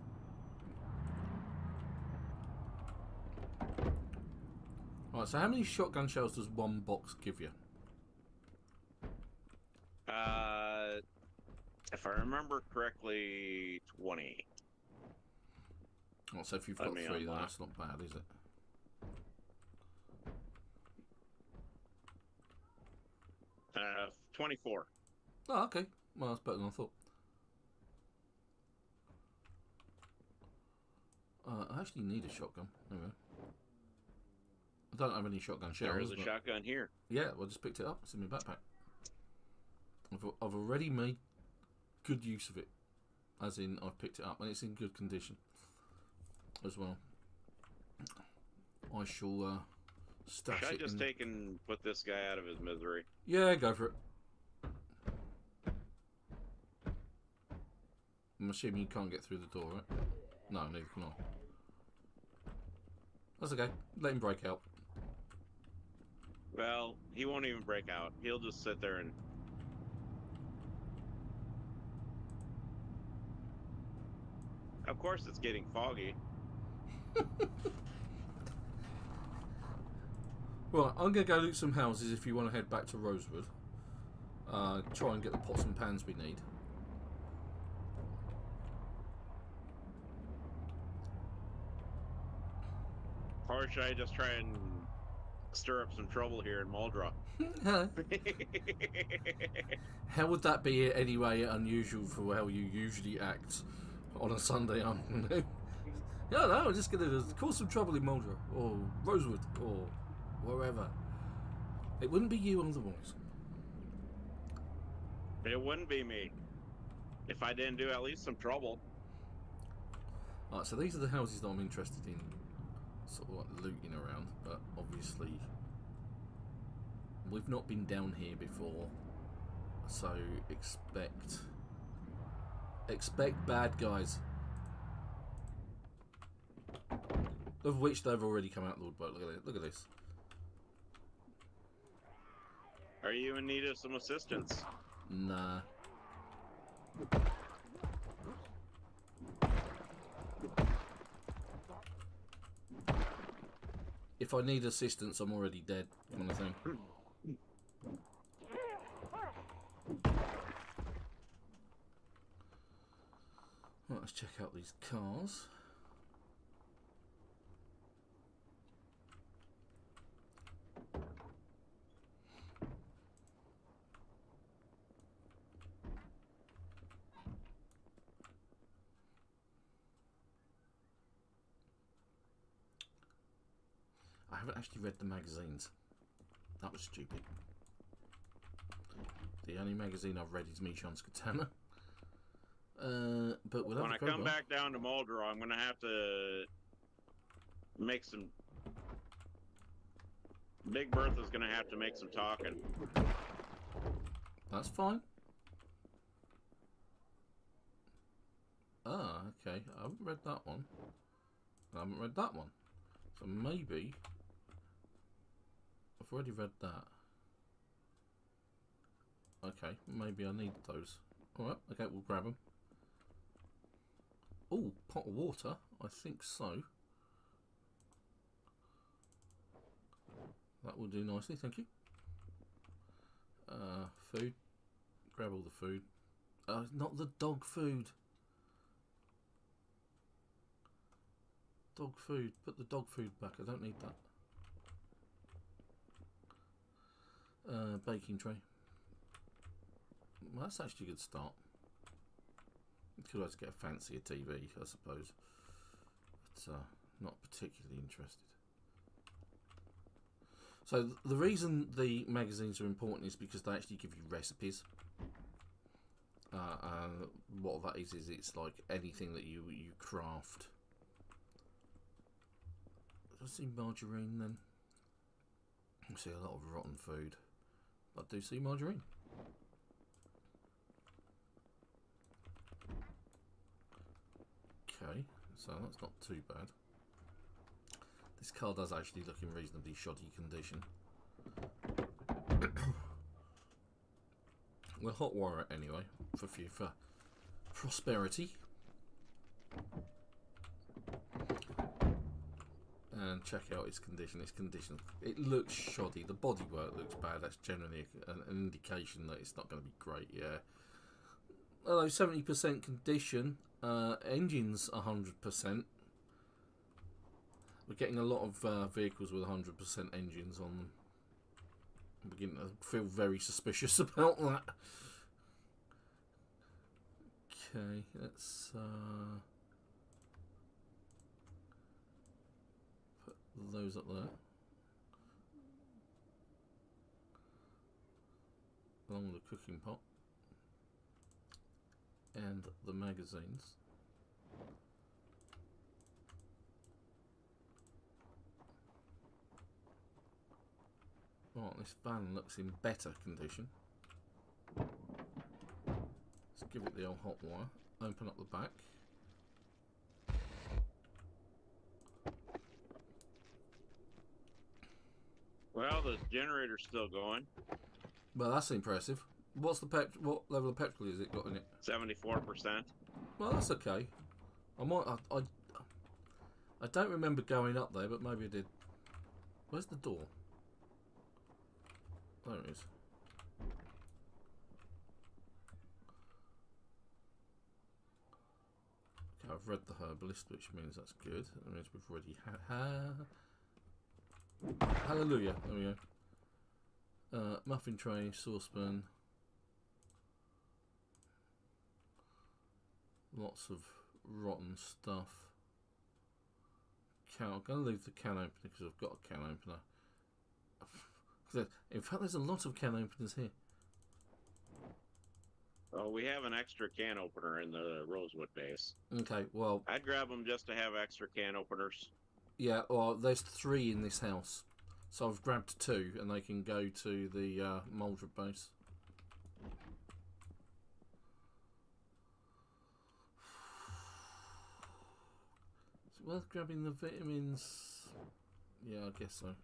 Right, so how many shotgun shells does one box give you? If I remember correctly, 20. Oh, so if you've got 3, then that's not bad, is it? 24. Oh, okay. Well, that's better than I thought. I actually need a shotgun. There we go. I don't have any shotgun shells. There is a shotgun here. Yeah, well, I just picked it up. It's in my backpack. I've already made good use of it. As in, I've picked it up, and it's in good condition as well. I shall stash it. Should I just take and put this guy out of his misery? Yeah, go for it. I'm assuming you can't get through the door, right? No, neither can I. That's okay. Let him break out. Well, he won't even break out. He'll just sit there and... Of course it's getting foggy. Right, I'm going to go loot some houses if you want to head back to Rosewood. Try and get the pots and pans we need. Or should I just try and stir up some trouble here in Muldraugh? How would that be anyway unusual for how you usually act on a Sunday afternoon? Yeah, no, I'm just going to cause some trouble in Muldraugh or Rosewood or wherever. It wouldn't be you otherwise. It wouldn't be me if I didn't do at least some trouble. Alright, so these are the houses that I'm interested in sort of like looting around, but obviously we've not been down here before, so expect bad guys, of which they've already come out of the woodwork. Look at this. Are you in need of some assistance? Nah. If I need assistance, I'm already dead, kind of thing. Right, let's check out these cars. I haven't actually read the magazines. That was stupid. The only magazine I've read is Mishon's Katana. But when I come back down to Muldraugh, I'm going to have to make some... Big Bertha's going to have to make some talking. That's fine. Ah, okay. I haven't read that one. I haven't read that one. So maybe... I've already read that. Okay, maybe I need those. Alright, okay, we'll grab them. Oh, pot of water? I think so. That will do nicely, thank you. Food. Grab all the food. Not the dog food. Dog food. Put the dog food back. I don't need that. Baking tray. Well, that's actually a good start. Could always get a fancier TV, I suppose. But not particularly interested. So the reason the magazines are important is because they actually give you recipes. What that is it's like anything that you craft. Does I see margarine then? I see a lot of rotten food. But I do see margarine. Okay, so that's not too bad. This car does actually look in reasonably shoddy condition. We'll hotwire it anyway for prosperity. And check out its condition. It looks shoddy. The bodywork looks bad. That's generally an indication that it's not going to be great. Yeah. Although 70% condition, engine's 100%. We're getting a lot of vehicles with 100% engines on them. I'm beginning to feel very suspicious about that. Okay, let's put those up there. Along with the cooking pot. And the magazines. Right, this van looks in better condition. Let's give it the old hot wire. Open up the back. Well, the generator's still going. Well, that's impressive. What's the what level of petrol has it got in it? 74%. Well, that's okay. I don't remember going up there, but maybe I did. Where's the door? There it is. Okay, I've read the herbalist, which means that's good. That means we've already hallelujah. There we go. Muffin tray, saucepan. Lots of rotten stuff. I'm going to leave the can opener because I've got a can opener. In fact, there's a lot of can openers here. Oh, we have an extra can opener in the Rosewood base. Okay, well... I'd grab them just to have extra can openers. Yeah, well, there's 3 in this house. So I've grabbed 2, and they can go to the Muldraugh base. Is it worth grabbing the vitamins? Yeah, I guess so.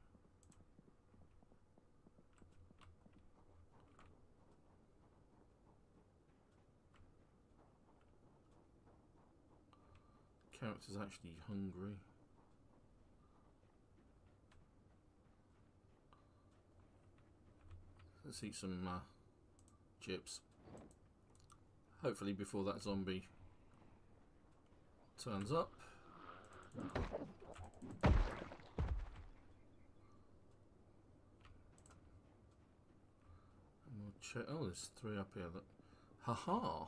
Character's actually hungry. Let's eat some chips. Hopefully before that zombie turns up. And we'll check. Oh, there's 3 up here. That. Haha!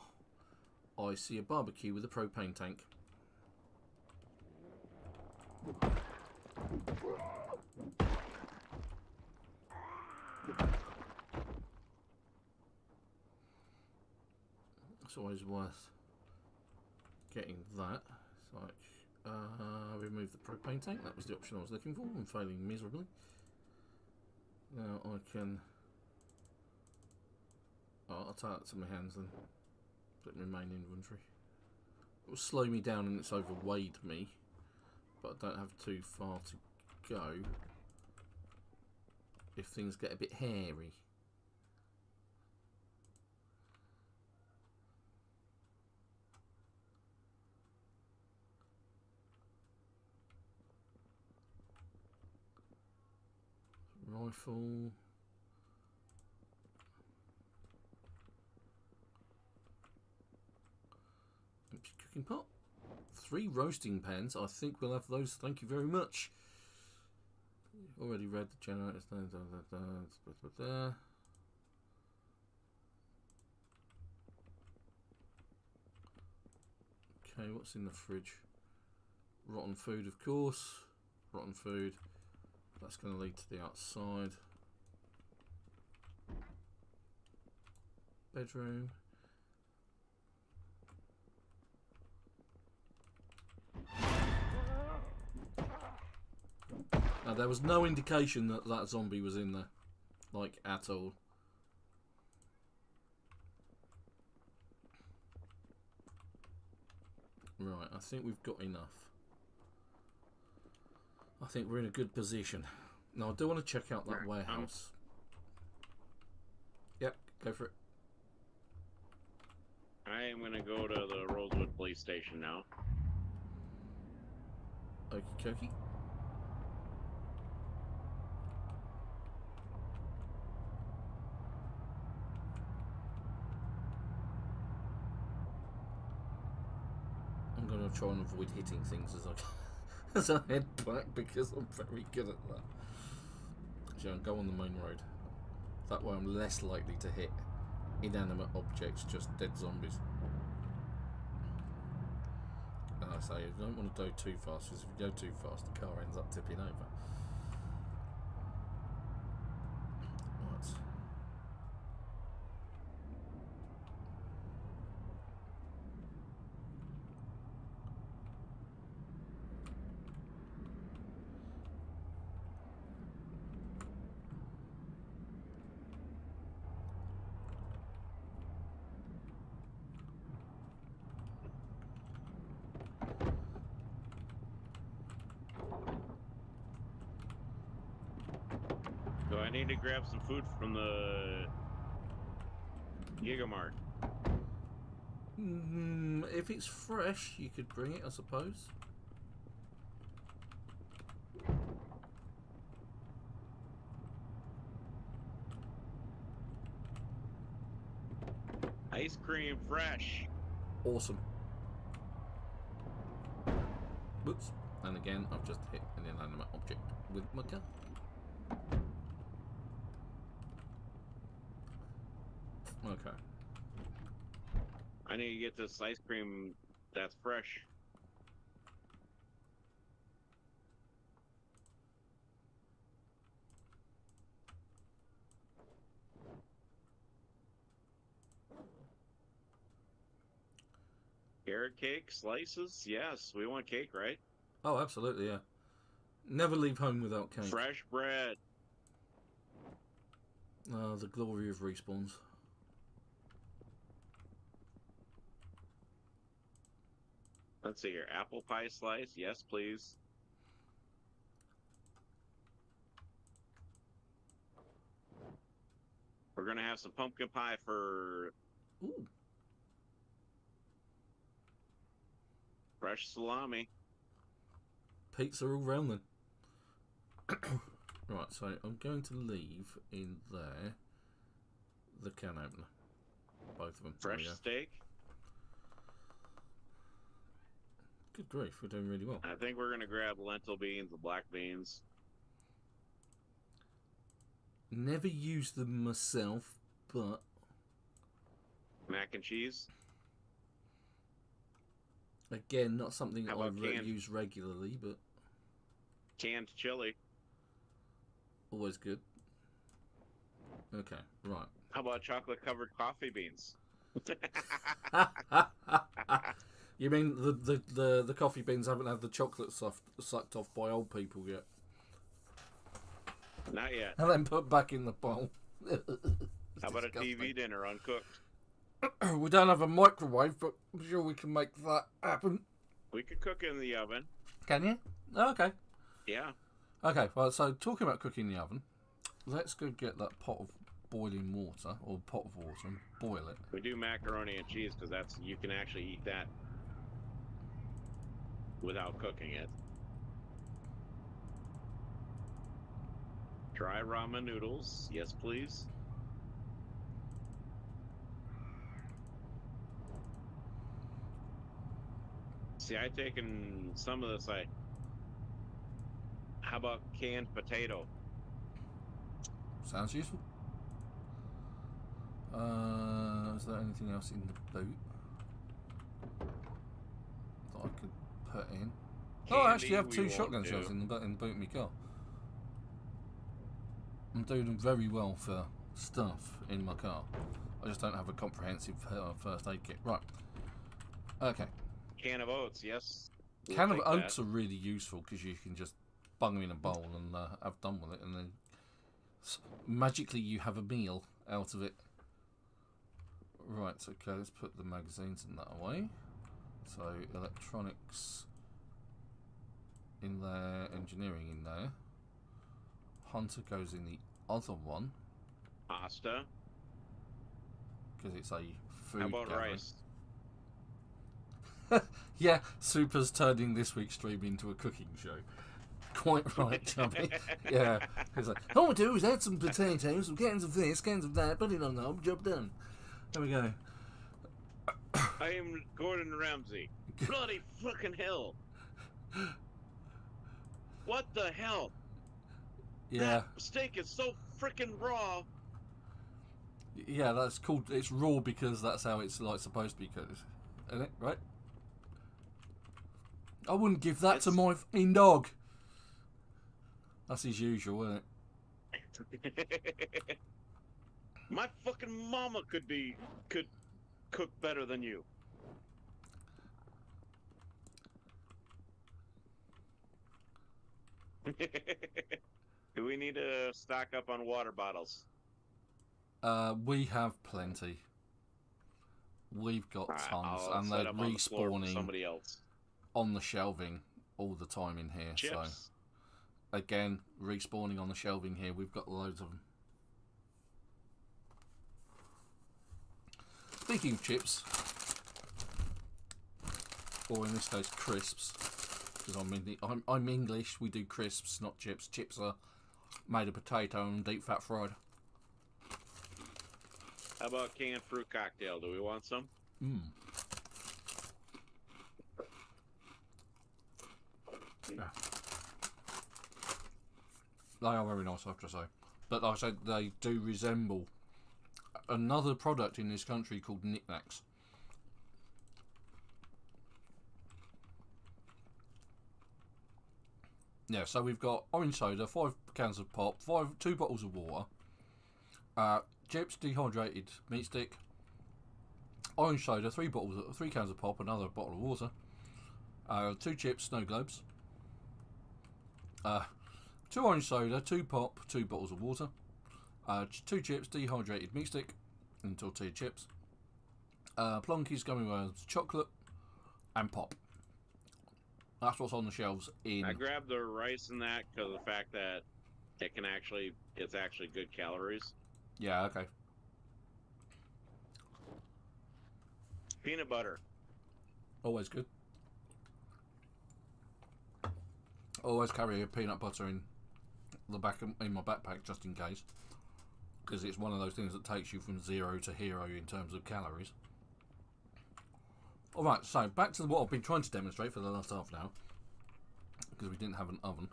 I see a barbecue with a propane tank. It's always worth getting that. It's like, remove the propane tank. That was the option I was looking for. I'm failing miserably. Now I can... Oh, I'll tie that to my hands then. Put it in my main inventory. It will slow me down and it's overweighed me. But I don't have too far to go if things get a bit hairy. Rifle. Empty cooking pot. 3 roasting pans. I think we'll have those. Thank you very much. Already read the generators. Okay, what's in the fridge? Rotten food, of course. Rotten food. That's going to lead to the outside. Bedroom. Now, there was no indication that that zombie was in there, like, at all. Right, I think we've got enough. I think we're in a good position. Now, I do want to check out that warehouse. Yep, go for it. I am going to go to the Rosewood police station now. Okie dokie. I'm going to try and avoid hitting things as I head back because I'm very good at that. Actually, I'll go on the main road. That way I'm less likely to hit inanimate objects, just dead zombies. And I say, you don't want to go too fast, because if you go too fast, the car ends up tipping over. Right. So I need to grab some food from the Gigamart. If it's fresh, you could bring it, I suppose. Ice cream fresh. Awesome. Whoops. And again, I've just hit an inanimate object with my gun. Okay. I need to get this ice cream that's fresh. Carrot cake, slices? Yes, we want cake, right? Oh, absolutely, yeah. Never leave home without cake. Fresh bread. The glory of respawns. Let's see here. Apple pie slice. Yes, please. We're going to have some pumpkin pie for Ooh. fresh salami. Pizza all round then. Right, so I'm going to leave in there the can opener. Both of them. Fresh steak. Good grief, we're doing really well. I think we're going to grab lentil beans and black beans. Never used them myself, but... Mac and cheese. Again, not something How I about canned? use regularly, but... Canned chili. Always good. Okay, right. How about chocolate covered coffee beans? You mean the coffee beans haven't had the chocolate sucked off by old people yet? Not yet. And then put back in the bowl. How about a TV dinner uncooked? We don't have a microwave, but I'm sure we can make that happen. We could cook in the oven. Can you? Oh, okay. Yeah. Okay, well, so talking about cooking in the oven, let's go get that pot of boiling water, or pot of water, and boil it. We do macaroni and cheese because that's you can actually eat that without cooking it. Dry ramen noodles. Yes, please. See, I've taken some of this. How about canned potato? Sounds useful. Is there anything else in the boot that I could put in? Oh, I actually have 2 shotgun shells in the boot of my car. I'm doing very well for stuff in my car. I just don't have a comprehensive first aid kit. Right. Okay. Can of oats, yes. Can of oats are really useful because you can just bung them in a bowl and have done with it, and then magically you have a meal out of it. Right, okay, let's put the magazines and that away. So electronics in there, engineering in there. Hunter goes in the other one. Pasta. Because it's a food How about gathering. rice? Yeah, Super's turning this week's stream into a cooking show. Quite right, Chubby. Yeah. He's like, all I do is add some potatoes, some cans of this, cans of that, put it on the knob, job done. There we go. I am Gordon Ramsay. Bloody fucking hell. What the hell? Yeah. That steak is so freaking raw. Yeah, that's called, it's raw because that's how it's like supposed to be cooked. Isn't it? Right? I wouldn't give that to my fucking dog. That's his usual, isn't it? My fucking mama could cook better than you. Do we need to stock up on water bottles? We have plenty. We've got tons, I'll and set they're up on the floor for respawning somebody else. on the shelving all the time in here. Chips. So again, respawning on the shelving here. We've got loads of them. Speaking of chips, or in this case crisps, because I'm English. We do crisps, not chips. Chips are made of potato and deep fat fried. How about canned fruit cocktail? Do we want some? Mm. Yeah. They are very nice, I have to say. But like I said, they do resemble another product in this country called knickknacks. Yeah, so we've got orange soda, 5 cans of pop, 2 bottles of water, chips, dehydrated meat stick, orange soda, 3 cans of pop, another bottle of water, 2 chips, snow globes, 2 orange soda, 2 pop, 2 bottles of water, 2 chips, dehydrated meat stick, and tortilla chips, Plonkies, gummy worms, chocolate, and pop. That's what's on the shelves in. I grabbed the rice and that because of the fact that it's actually good calories. Yeah, okay. Peanut butter. Always good. Always carry a peanut butter in the back in my backpack just in case, because it's one of those things that takes you from 0 to hero in terms of calories. Alright, so back to what I've been trying to demonstrate for the last half an hour, because we didn't have an oven,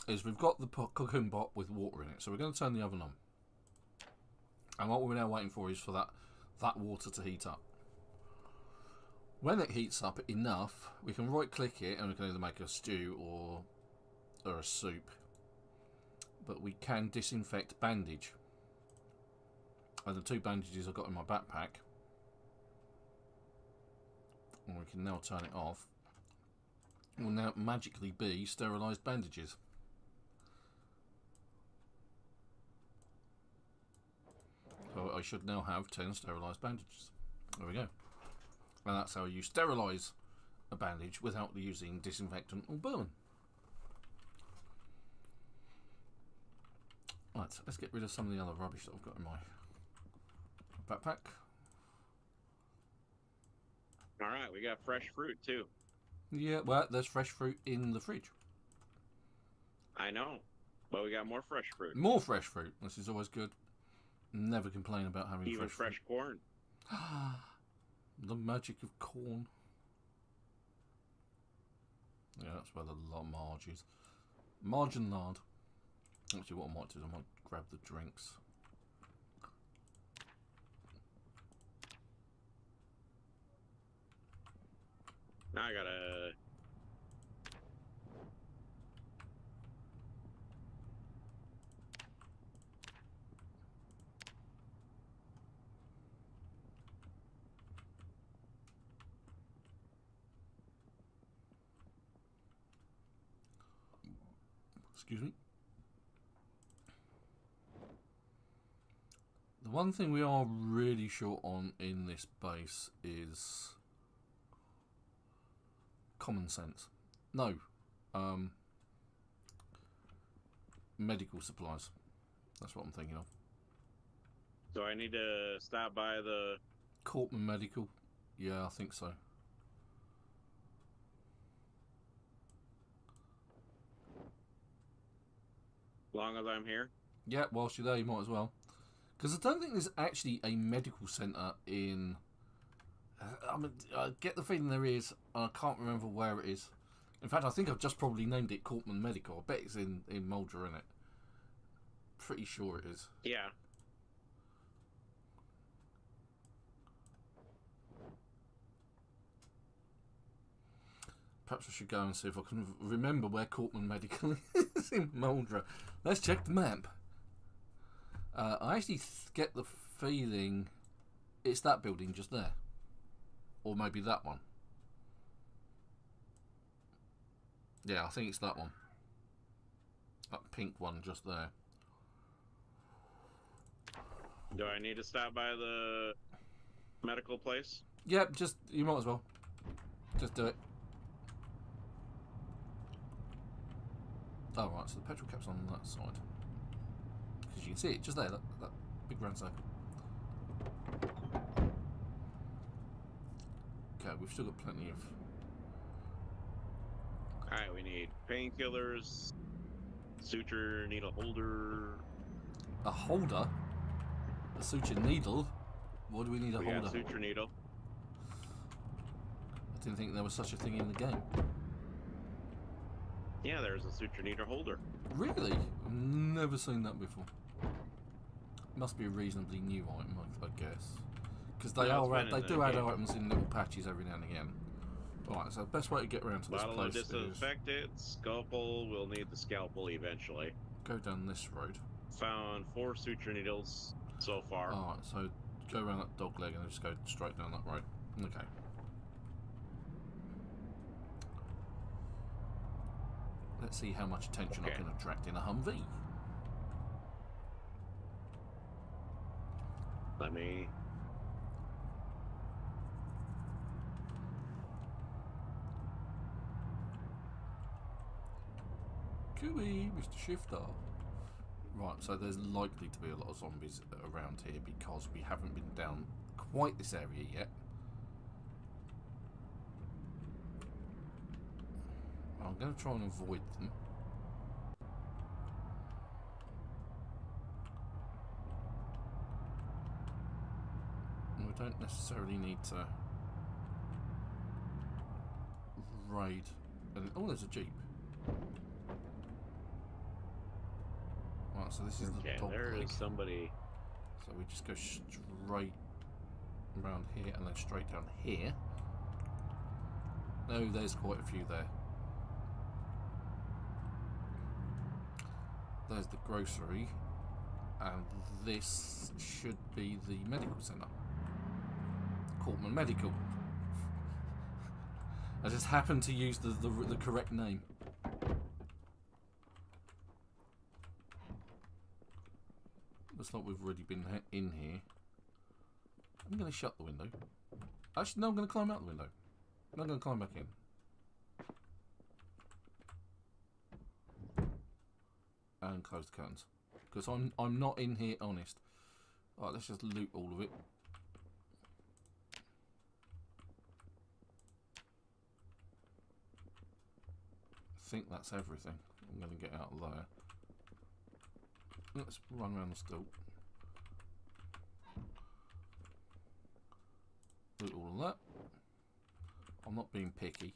is we've got the cooking pot with water in it, so we're going to turn the oven on. And what we're now waiting for is for that water to heat up. When it heats up enough, we can right click it and we can either make a stew or a soup. But we can disinfect bandage. And the 2 bandages I've got in my backpack. And we can now turn it off. Will now magically be sterilised bandages. So I should now have 10 sterilised bandages. There we go. And that's how you sterilise a bandage without using disinfectant or bourbon. Right, let's get rid of some of the other rubbish that I've got in my backpack. Alright, we got fresh fruit too. Yeah, well, there's fresh fruit in the fridge. I know, but we got more fresh fruit. More fresh fruit. This is always good. Never complain about having Even fresh corn. The magic of corn. Yeah, that's where the marge is. Marge and lard. Actually, what I might do is I might grab the drinks. Now I gotta... Excuse me. The one thing we are really short on in this base is common sense. No. Medical supplies. That's what I'm thinking of. So I need to stop by the... Corpman Medical. Yeah, I think so. Long as I'm here? Yeah, whilst you're there, you might as well. Because I don't think there's actually a medical centre in... I mean, I get the feeling there is, and I can't remember where it is. In fact, I think I've just probably named it Corpman Medical. I bet it's in Muldraugh, isn't it? Pretty sure it is. Yeah. Perhaps I should go and see if I can remember where Corpman Medical is in Muldraugh. Let's check the map. I actually get the feeling it's that building just there. Or maybe that one. Yeah, I think it's that one. That pink one just there. Do I need to stop by the medical place? Yep, just, you might as well. Just do it. Oh, right, so the petrol cap's on that side. Because you can see it just there, that big round circle. Okay, we've still got plenty of... Alright, we need painkillers, suture needle holder. A holder? A suture needle? Why do we need a holder? Yeah, suture needle. I didn't think there was such a thing in the game. Yeah, there's a suture needle holder. Really? I've never seen that before. Must be a reasonably new item, I guess. Because they do add items in little patches every now and again. Alright, so the best way to get around to this Bottle of place disinfectant, scalpel. We'll need the scalpel eventually. Go down this road. Found 4 suture needles so far. Alright, so go around that dog leg and just go straight down that road. Okay. Let's see how much attention I can attract in a Humvee. Let me... Cooey, Mr. Shifter. Right, so there's likely to be a lot of zombies around here because we haven't been down quite this area yet. I'm going to try and avoid them. And we don't necessarily need to raid. Oh, there's a jeep. Right, so this is the dog there leg. is somebody. So we just go straight around here and then straight down here. No, there's quite a few there. There's the grocery, and this should be the medical centre. Corpman Medical. I just happened to use the correct name. Looks like we've already been in here. I'm going to shut the window. Actually, no, I'm going to climb out the window. I'm not going to climb back in. And close the curtains. Because I'm not in here honest. Alright, let's just loot all of it. I think that's everything I'm going to get out of there. Let's run around the stool. Loot all of that. I'm not being picky.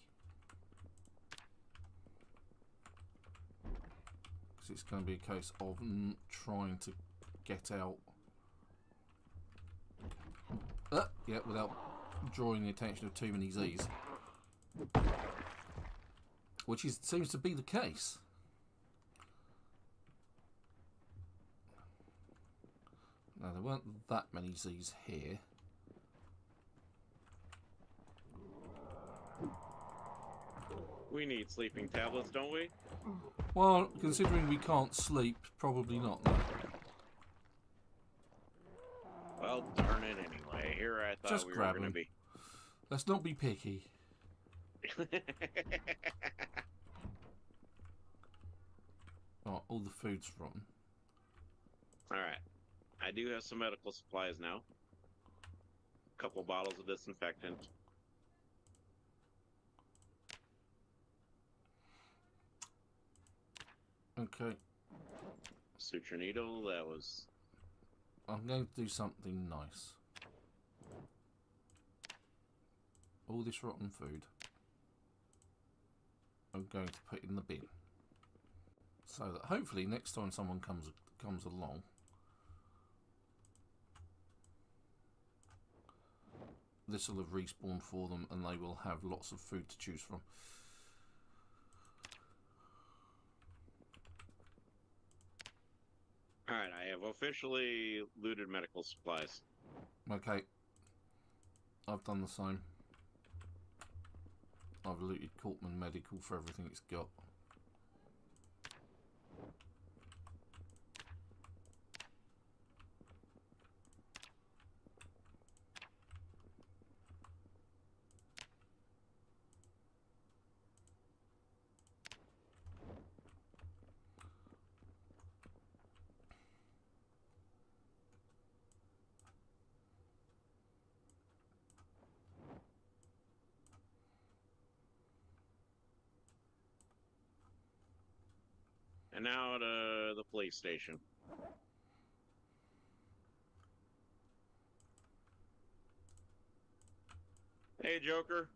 Because it's going to be a case of trying to get out. Yeah, without drawing the attention of too many Z's. Which seems to be the case. Now, there weren't that many Z's here. We need sleeping tablets, don't we? Well, considering we can't sleep, probably not. No. in anyway? Here I thought Just we were grab going to 'em. be. Let's not be picky. Oh, all the food's rotten. Alright. I do have some medical supplies now. A couple bottles of disinfectant. Okay. Suture needle, that was... I'm going to do something nice. All this rotten food I'm going to put in the bin. So that hopefully next time someone comes along, this will have respawned for them and they will have lots of food to choose from. Alright, I have officially looted medical supplies. Okay. I've done the same. I've looted Cortman Medical for everything it's got. And now to the police station. Hey, Joker.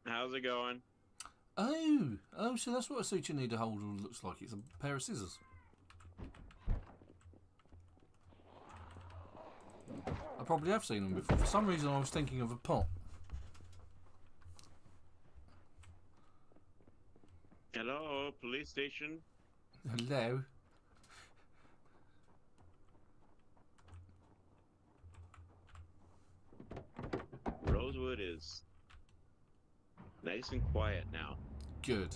How's it going? Oh, so that's what a suture needle holder looks like. It's a pair of scissors. I probably have seen them before. For some reason I was thinking of a pot. Hello, police station. Hello. Rosewood is nice and quiet now. Good.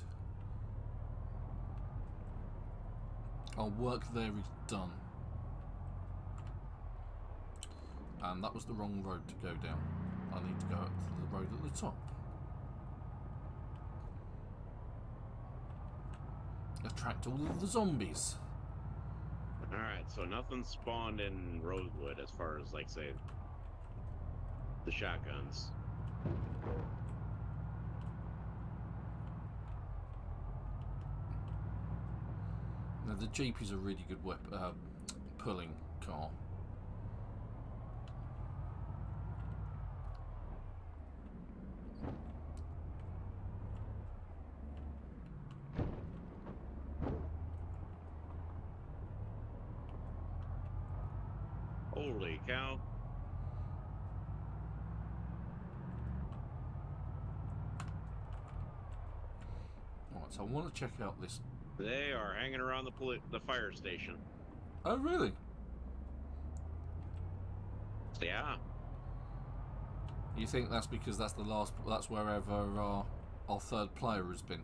Our work there is done. And that was the wrong road to go down. I need to go up to the road at the top. Attract all of the zombies. Alright, so nothing spawned in Rosewood as far as, like, say, the shotguns. Now, the Jeep is a really good pulling car. Holy cow. Alright, so I want to check out this. They are hanging around the fire station. Oh, really? Yeah. You think that's because that's the last? That's wherever our third player has been.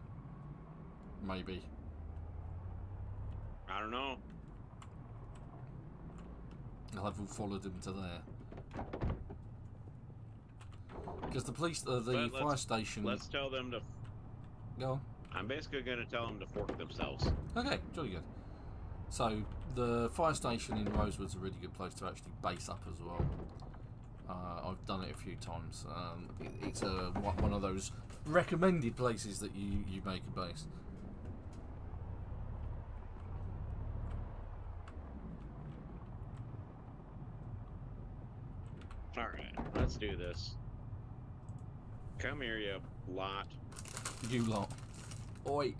Maybe. I don't know. I've all followed him to there. Because the police, the fire station. Let's tell them to. Go on. I'm basically going to tell them to fork themselves. Okay, jolly good. So the fire station in Rosewood's a really good place to actually base up as well. I've done it a few times. It's one of those recommended places that you make a base. Alright, let's do this. Come here, you lot. You lot. Oi.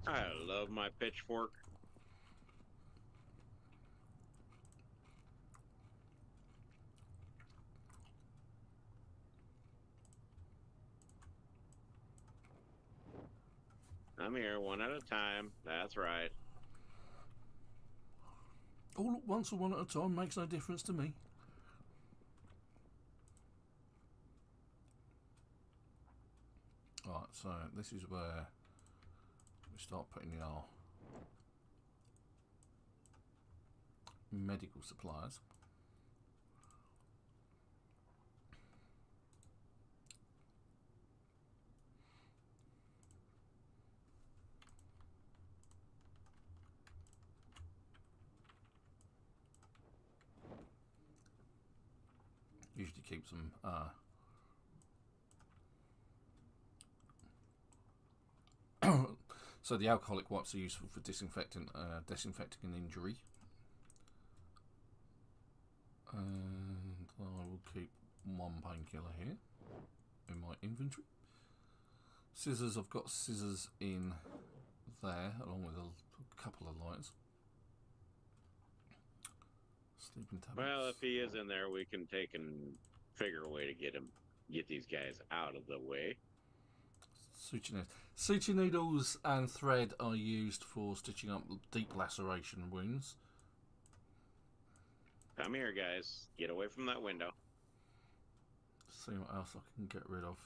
I love my pitchfork. I'm here one at a time. That's right. All at once or one at a time makes no difference to me. Right, so this is where we start putting in our medical supplies. Usually keeps them so the alcoholic wipes are useful for disinfecting an injury. And I will keep one painkiller here in my inventory. Scissors, I've got scissors in there along with a couple of lights. Sleeping tablets. Well, if he is in there, we can take and figure a way to get these guys out of the way. Suture needles and thread are used for stitching up deep laceration wounds. Come here, guys. Get away from that window. See what else I can get rid of.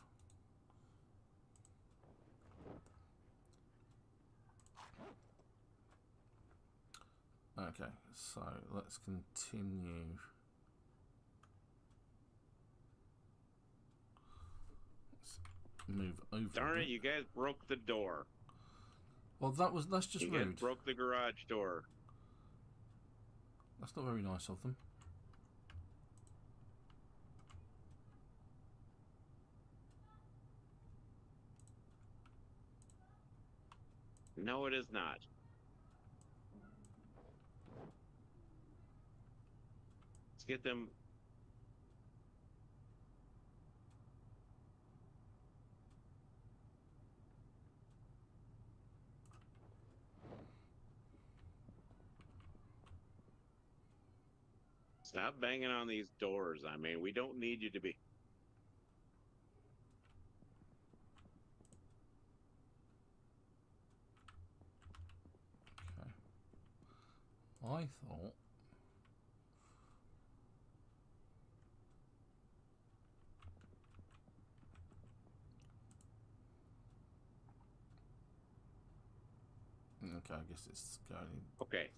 Okay, so let's continue. Let's move over. Darn it, you guys broke the door. Well, that's just you rude. You guys broke the garage door. That's not very nice of them. No, it is not. Let's get them. Stop banging on these doors. I mean, we don't need you to be. Okay. I thought. Okay, I guess it's going. Okay.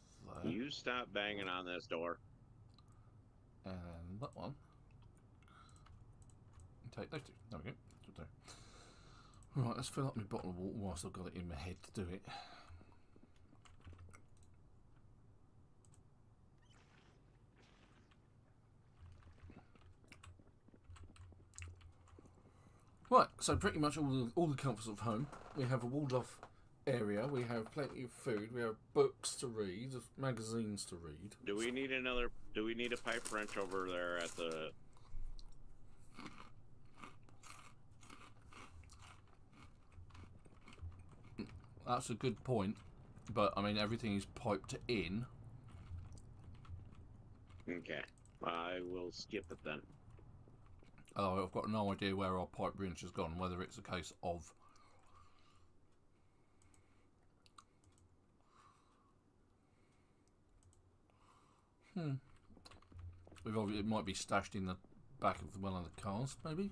There. You stop banging on this door. And that one. Take those two. There we go. Right, let's fill up my bottle of water whilst I've got it in my head to do it. Right, so pretty much all the comforts of home. We have a walled off area, we have plenty of food, we have books to read, magazines to read. Do we need a pipe wrench over there at the... That's a good point, but I mean everything is piped in. Okay, I will skip it then. Oh, I've got no idea where our pipe wrench has gone, whether it's a case of it might be stashed in the back of one of the cars, maybe.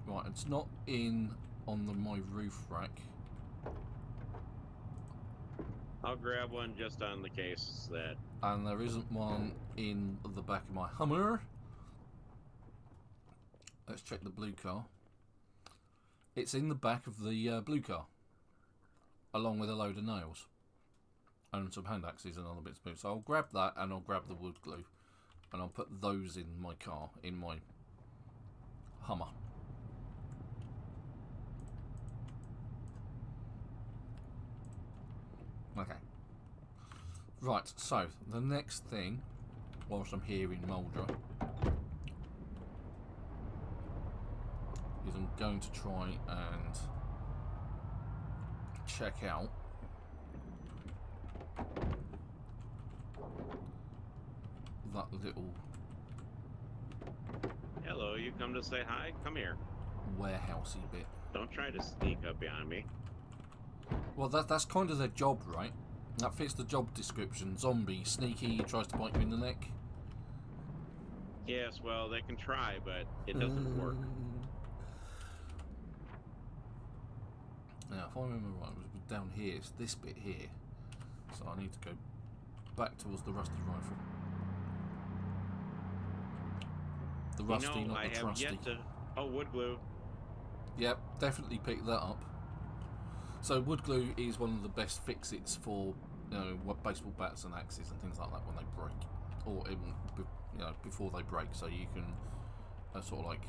Right, it's not in on my roof rack. I'll grab one just on the case that... And there isn't one in the back of my Hummer. Let's check the blue car. It's in the back of the blue car, along with a load of nails and some hand axes and other bits of boots. So I'll grab that and I'll grab the wood glue and I'll put those in my car, in my Hummer. Okay. Right, so the next thing, whilst I'm here in Muldraugh, is I'm going to try and check out that little... Hello, you come to say hi? Come here. Warehousey bit. Don't try to sneak up behind me. Well, that's kind of their job, right? That fits the job description. Zombie, sneaky, tries to bite you in the neck. Yes, well, they can try, but it doesn't work. Now, if I remember right, it was down here. It's this bit here. So I need to go back towards the rusty rifle. The rusty, not I the have trusty. yet to... Oh, wood glue. Yep, definitely pick that up. So wood glue is one of the best fix-its for, you know, baseball bats and axes and things like that when they break, or even, you know, before they break. So you can sort of like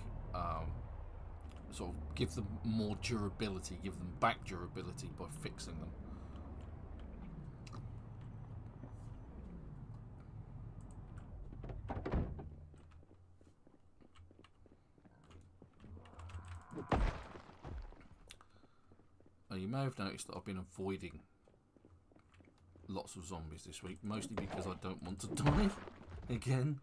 sort of give them more durability, give them back durability by fixing them. Now, you may have noticed that I've been avoiding lots of zombies this week, mostly because I don't want to die again.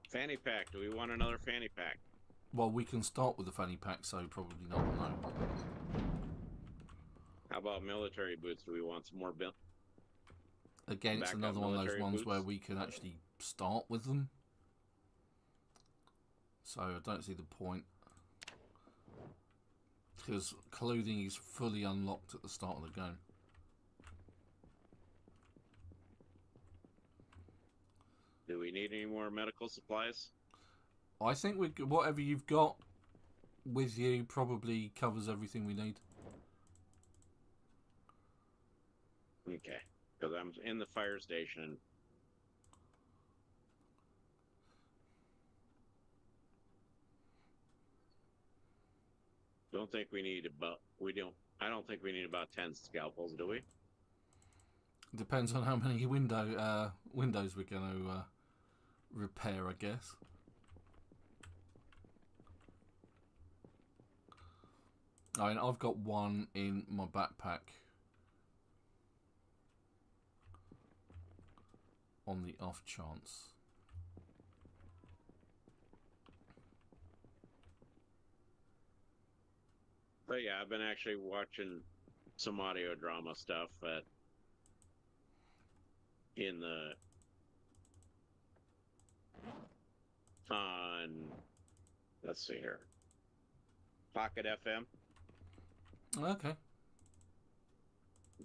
Fanny pack. Do we want another fanny pack? Well, we can start with the fanny pack, so probably not, no. How about military boots? Do we want some more Again, it's another one of those ones where we can actually start with them. So I don't see the point. Because clothing is fully unlocked at the start of the game. Do we need any more medical supplies? I think whatever you've got with you probably covers everything we need. Okay. Because I'm in the fire station. Don't think we need about... I don't think we need about 10 scalpels, do we? Depends on how many windows we're going to repair, I guess. I mean, I've got one in my backpack on the off chance. But yeah, I've been actually watching some audio drama stuff on, let's see here, Pocket FM. Okay.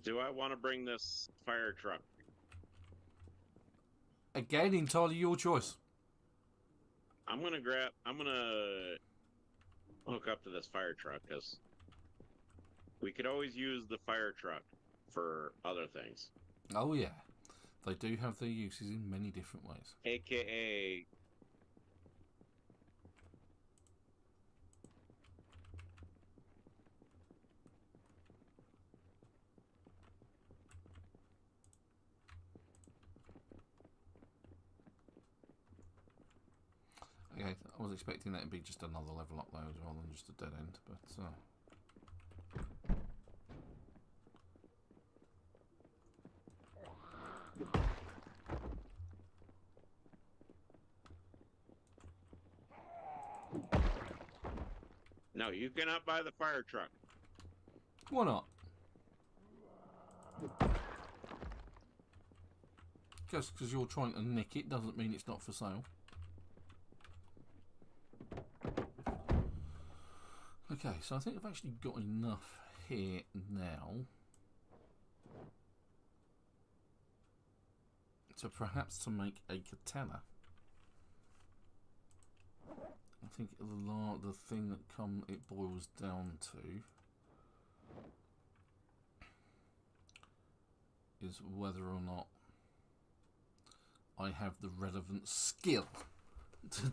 Do I want to bring this fire truck? Again, entirely your choice. I'm gonna hook up to this fire truck because we could always use the fire truck for other things. Oh yeah, they do have their uses in many different ways. AKA Okay, I was expecting that to be just another level up there rather than just a dead end, but no, you cannot buy the fire truck. why not? Just because you're trying to nick it doesn't mean it's not for sale. Okay, so I think I've actually got enough here now to perhaps to make a katana. I think the thing that it boils down to is whether or not I have the relevant skill to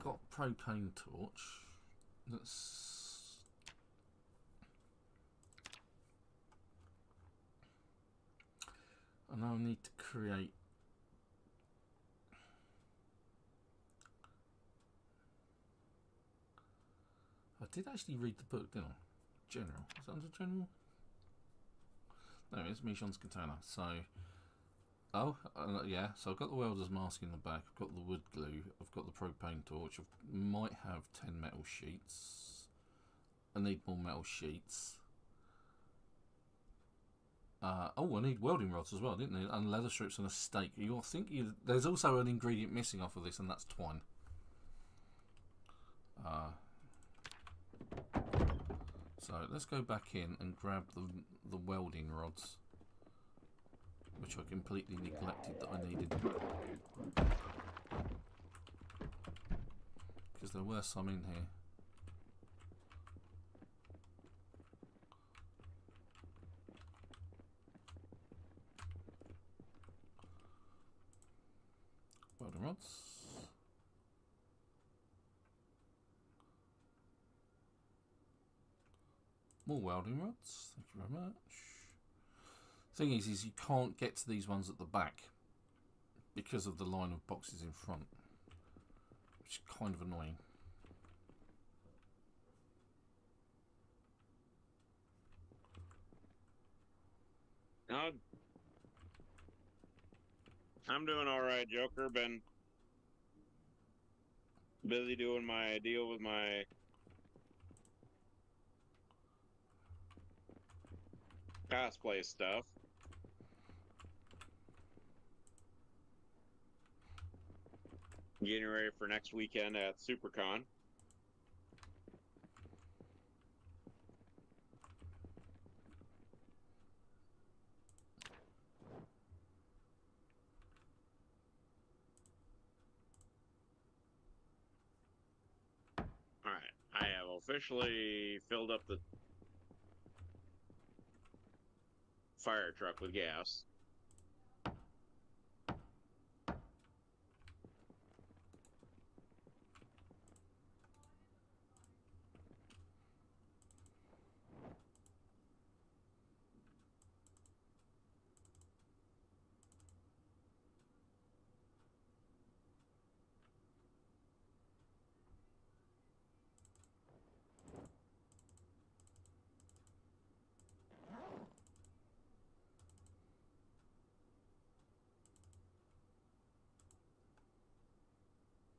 got a propane torch. I now need to create I did actually read the book, didn't I? General. Is that under general? No, it's Michon's katana. So yeah, so I've got the welder's mask in the back, I've got the wood glue, I've got the propane torch, I might have 10 metal sheets, I need more metal sheets. Oh, I need welding rods as well, didn't I? And leather strips and a stake. There's also an ingredient missing off of this, and that's twine. So let's go back in and grab the welding rods, which I completely neglected that I needed. Because there were some in here. Welding rods. More welding rods. Thank you very much. Thing is you can't get to these ones at the back because of the line of boxes in front, which is kind of annoying. I'm doing all right, Joker. Been busy doing my deal with my cosplay stuff. Getting ready for next weekend at SuperCon. All right, I have officially filled up the fire truck with gas.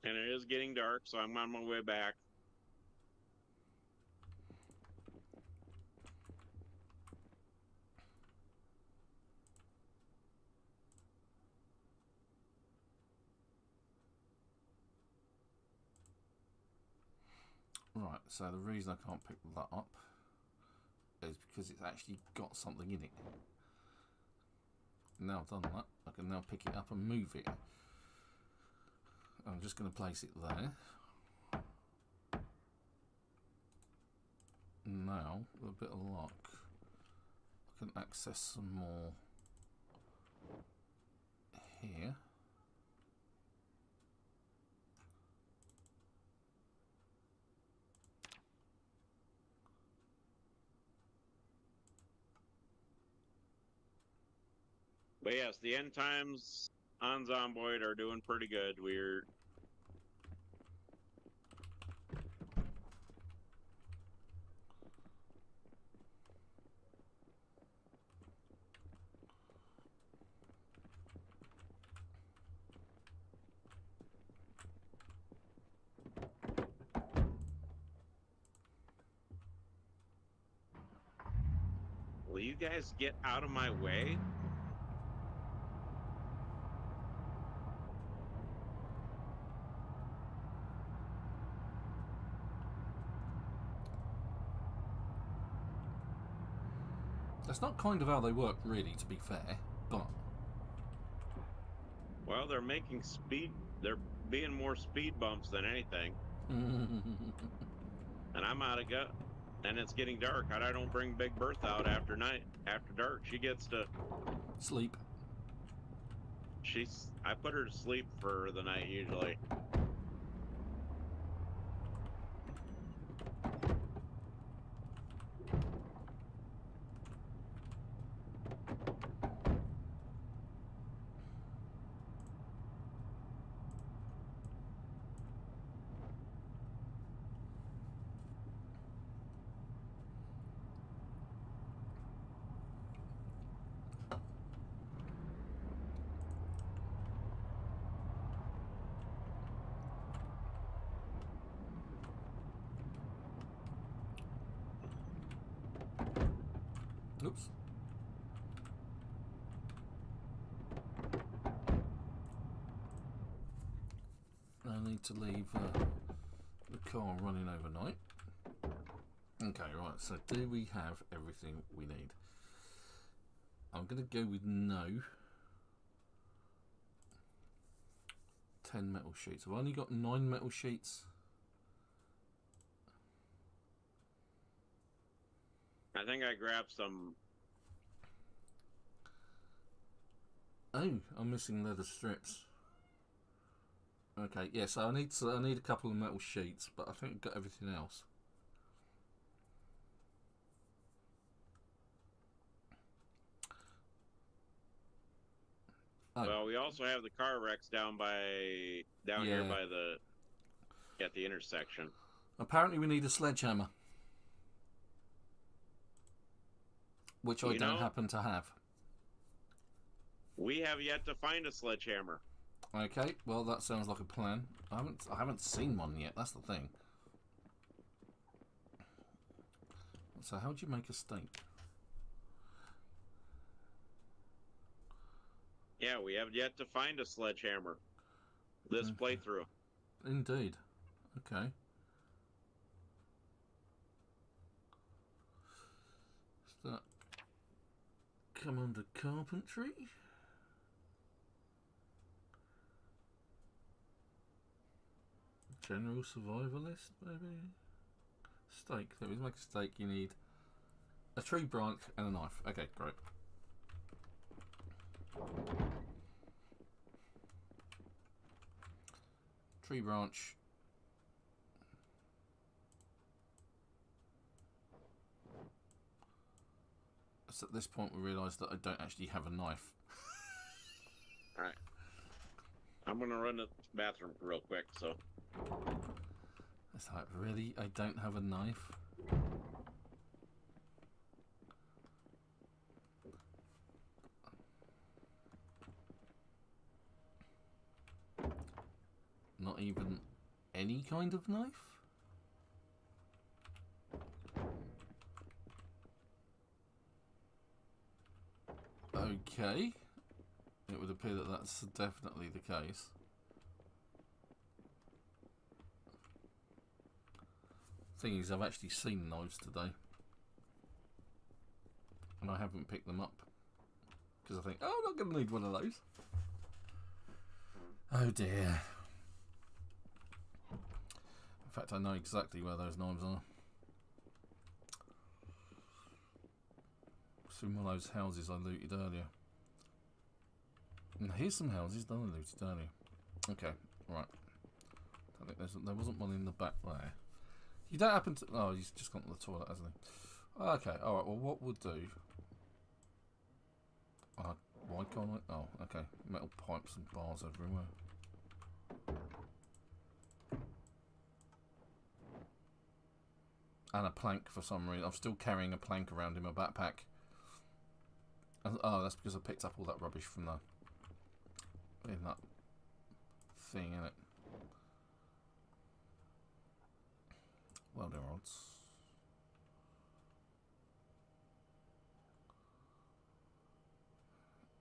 And it is getting dark, so I'm on my way back. Right, so the reason I can't pick that up is because it's actually got something in it. Now I've done that, I can now pick it up and move it. I'm just going to place it there. Now, with a bit of luck, I can access some more here. But yes, the end times on Zomboid are doing pretty good. We're Will you guys get out of my way? That's not kind of how they work, really, to be fair, but... Well, they're making speed... They're being more speed bumps than anything. And I'm out of gut. And it's getting dark. I don't bring Big Bertha out after dark. She gets to... Sleep. I put her to sleep for the night, usually. Oops. I need to leave the car running overnight. Okay, right, so do we have everything we need? I'm going to go with no. 10 metal sheets. I've only got 9 metal sheets. I think I grabbed some. Oh, I'm missing leather strips. Okay, yeah, so I need a couple of metal sheets, but I think I've got everything else. Oh. Well, we also have the car wrecks down here by at the intersection. Apparently we need a sledgehammer, which I don't happen to have. We have yet to find a sledgehammer. Okay, well that sounds like a plan. I haven't seen one yet. That's the thing. So how do you make a steak? Yeah, we have yet to find a sledgehammer this playthrough. Indeed. Okay. Does that come under carpentry? General survivalist, maybe? Steak. So to make a steak, you need a tree branch and a knife. Okay, great. Tree branch. So at this point we realise that I don't actually have a knife. Alright. I'm gonna run to the bathroom real quick, so. It's like, really? I don't have a knife? Not even any kind of knife? Okay. It would appear that that's definitely the case. Thing is, I've actually seen knives today. And I haven't picked them up. Because I think, oh, I'm not going to need one of those. Oh dear. In fact, I know exactly where those knives are. It's in one of those houses I looted earlier. And here's some houses that I looted earlier. Okay, right. I think there wasn't one in the back there. You don't happen to... Oh, he's just gone to the toilet, hasn't he? Okay, alright, well, what we'll do... why can't I... Oh, okay. Metal pipes and bars everywhere. And a plank for some reason. I'm still carrying a plank around in my backpack. And, oh, that's because I picked up all that rubbish from the... in that thing, innit? Welding rods.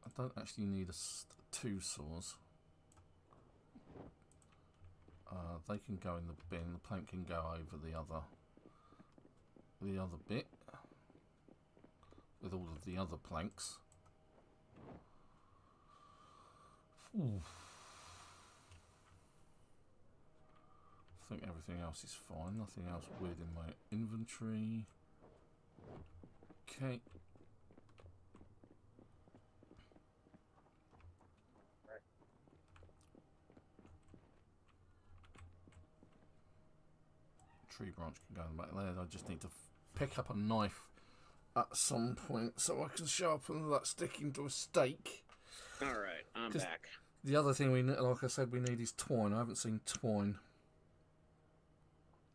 I don't actually need two saws. They can go in the bin. The plank can go over the other bit with all of the other planks. Ooh. I think everything else is fine. Nothing else weird in my inventory. Okay. Tree branch can go in the back there. I just need to pick up a knife at some point so I can sharpen that stick into a steak. Alright, I'm back. The other thing we need, like I said, we need is twine. I haven't seen twine.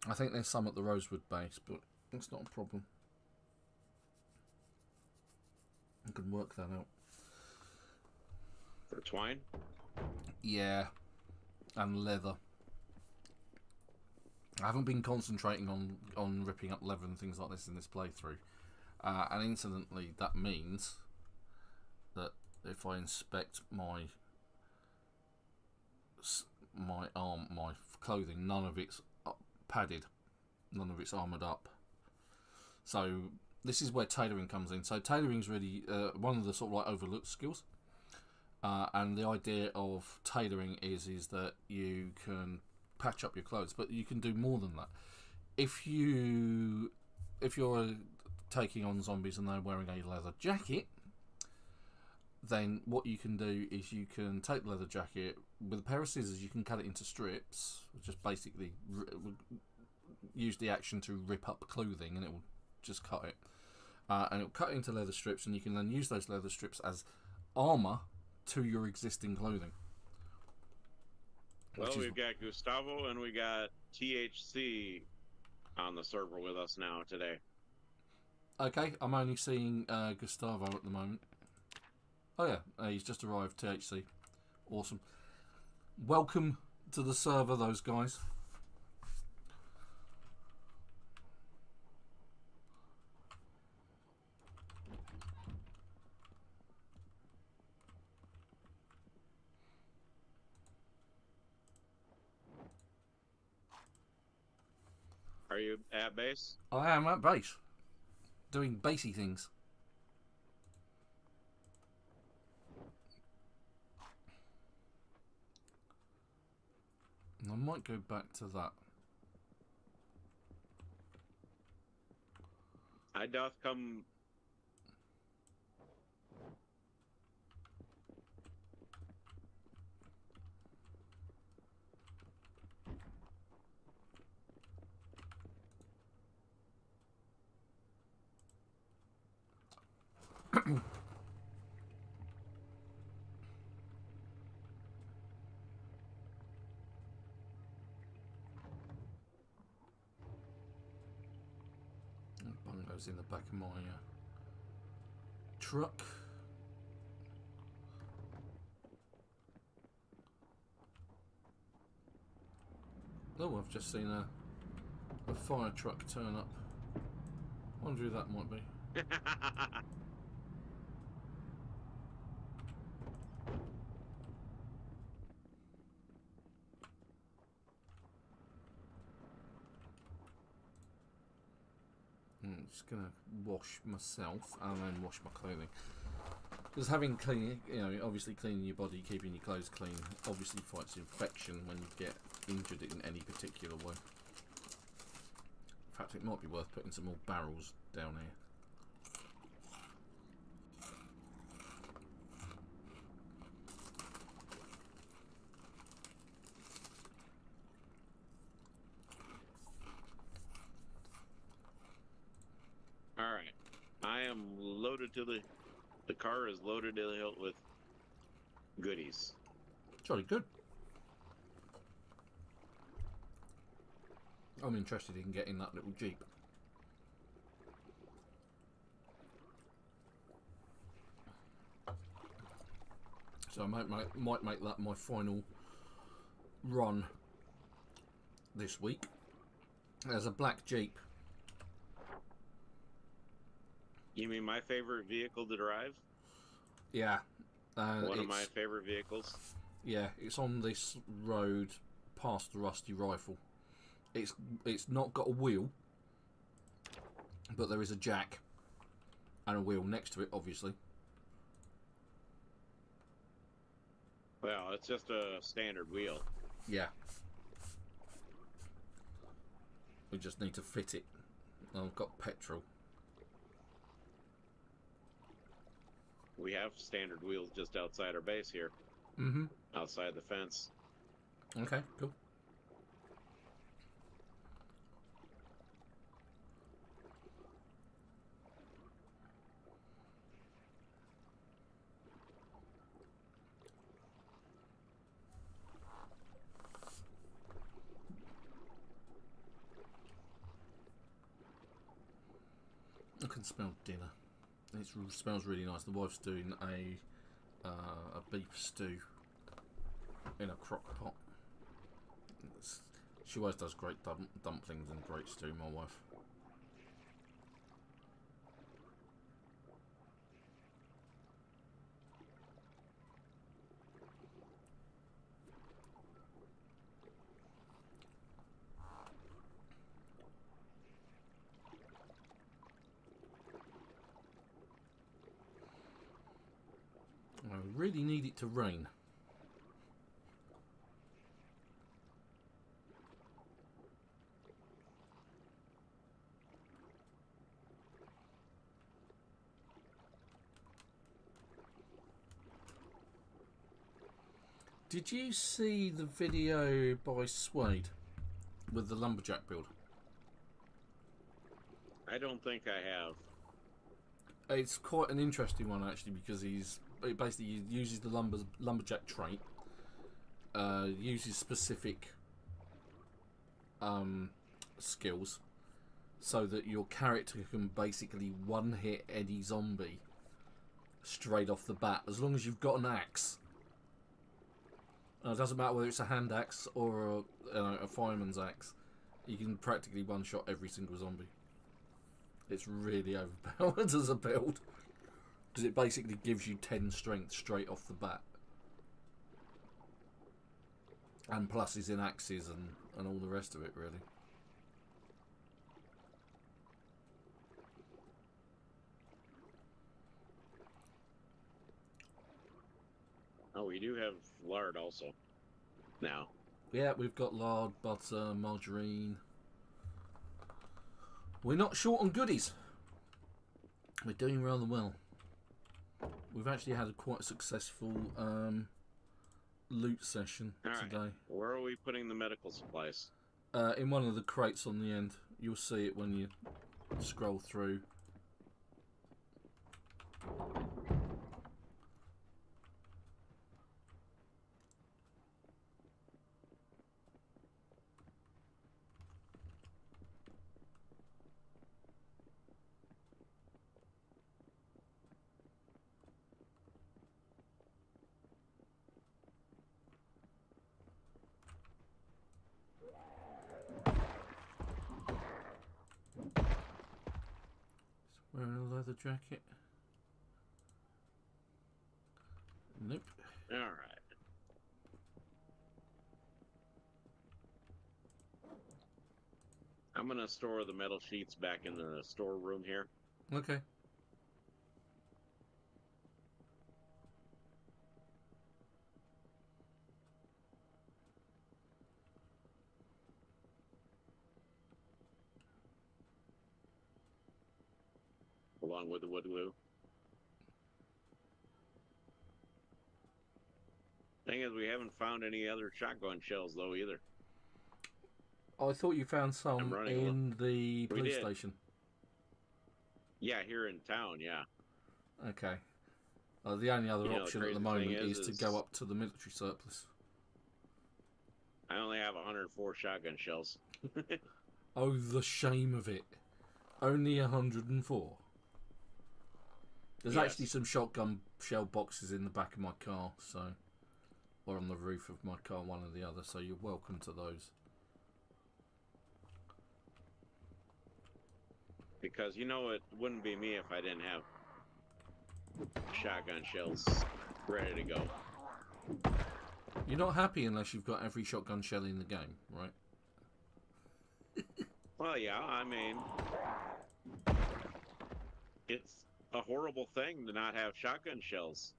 I think there's some at the Rosewood base, but it's not a problem. I can work that out. For twine? Yeah. And leather. I haven't been concentrating on ripping up leather and things like this in this playthrough. And incidentally, that means that if I inspect my clothing, none of it's padded, none of it's armoured up. So this is where tailoring comes in. So tailoring is really one of the sort of like overlooked skills. And the idea of tailoring is that you can patch up your clothes, but you can do more than that. If you're taking on zombies and they're wearing a leather jacket, then what you can do is you can take the leather jacket with a pair of scissors. You can cut it into strips, just basically use the action to rip up clothing, and it will just cut it, and it will cut it into leather strips, and you can then use those leather strips as armor to your existing clothing. Well, we've got Gustavo and we got THC on the server with us now today. Okay, I'm only seeing Gustavo at the moment. Oh yeah, he's just arrived, THC. Awesome. Welcome to the server, those guys. Are you at base? I am at base, doing basey things. I might go back to that. I doth come. Bungalows in the back of my truck. Oh, I've just seen a fire truck turn up. Wonder who that might be. I'm just gonna wash myself and then wash my clothing. Because having clean, obviously cleaning your body, keeping your clothes clean, obviously fights infection when you get injured in any particular way. In fact, it might be worth putting some more barrels down here. Alright. I am loaded to the car is loaded to the hilt with goodies. Jolly good. I'm interested in getting that little Jeep. So I might make that my final run this week. There's a black Jeep. You mean my favorite vehicle to drive? Yeah. One of my favorite vehicles. Yeah, it's on this road past the Rusty Rifle. It's not got a wheel, but there is a jack and a wheel next to it, obviously. Well, it's just a standard wheel. Yeah. We just need to fit it. I've got petrol. We have standard wheels just outside our base here. Mm-hmm. Outside the fence. Okay, cool. I can smell dinner. It smells really nice. The wife's doing a beef stew in a crock pot. She always does great dumplings and great stew, my wife. really need it to rain. Did you see the video by Suede with the lumberjack build? I don't think I have. It's quite an interesting one actually, because he basically uses the lumberjack trait, uses specific skills, so that your character can basically one-hit any zombie straight off the bat, as long as you've got an axe. It doesn't matter whether it's a hand axe or a fireman's axe. You can practically one-shot every single zombie. It's really overpowered as a build, because it basically gives you 10 strength straight off the bat. And pluses in axes and all the rest of it, really. Oh, we do have lard also. Now. Yeah, we've got lard, butter, margarine. We're not short on goodies. We're doing rather well. We've actually had a quite successful loot session today. Where are we putting the medical supplies? In one of the crates on the end. You'll see it when you scroll through. Wearing a leather jacket. Nope. All right. I'm gonna store the metal sheets back in the storeroom here. Okay. Along with the wood glue. Thing is, we haven't found any other shotgun shells though either. I thought you found some in the police station. Yeah, here in town, yeah. Okay. The only other option at the moment is to go up to the military surplus. I only have 104 shotgun shells. Oh, the shame of it. Only 104. There's actually some shotgun shell boxes in the back of my car, so, or on the roof of my car, one or the other, so you're welcome to those. Because, you know, it wouldn't be me if I didn't have shotgun shells ready to go. You're not happy unless you've got every shotgun shell in the game, right? Well, yeah, I mean, it's a horrible thing to not have shotgun shells.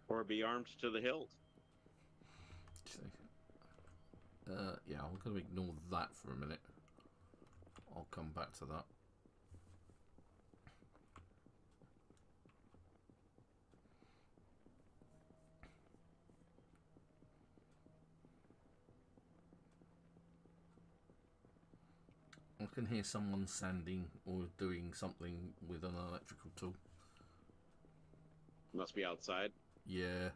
Or be armed to the hilt. Yeah, I'm going to ignore that for a minute. I'll come back to that. I can hear someone sanding or doing something with an electrical tool. Must be outside. Yeah.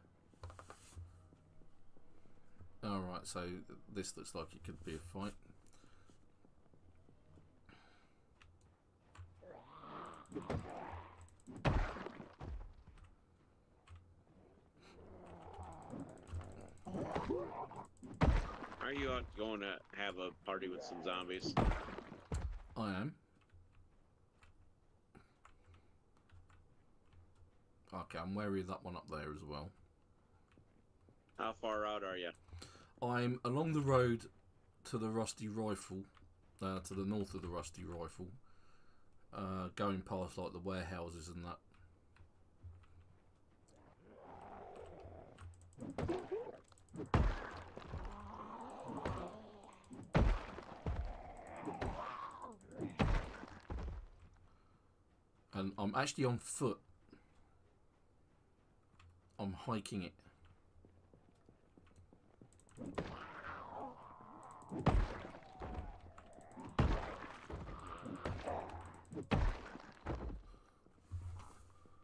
Alright, so this looks like it could be a fight. Are you out going to have a party with some zombies? I am. Okay, I'm wary of that one up there as well. How far out are you? I'm along the road to the Rusty Rifle, to the north of the Rusty Rifle, going past like the warehouses and that. And I'm actually on foot. I'm hiking it.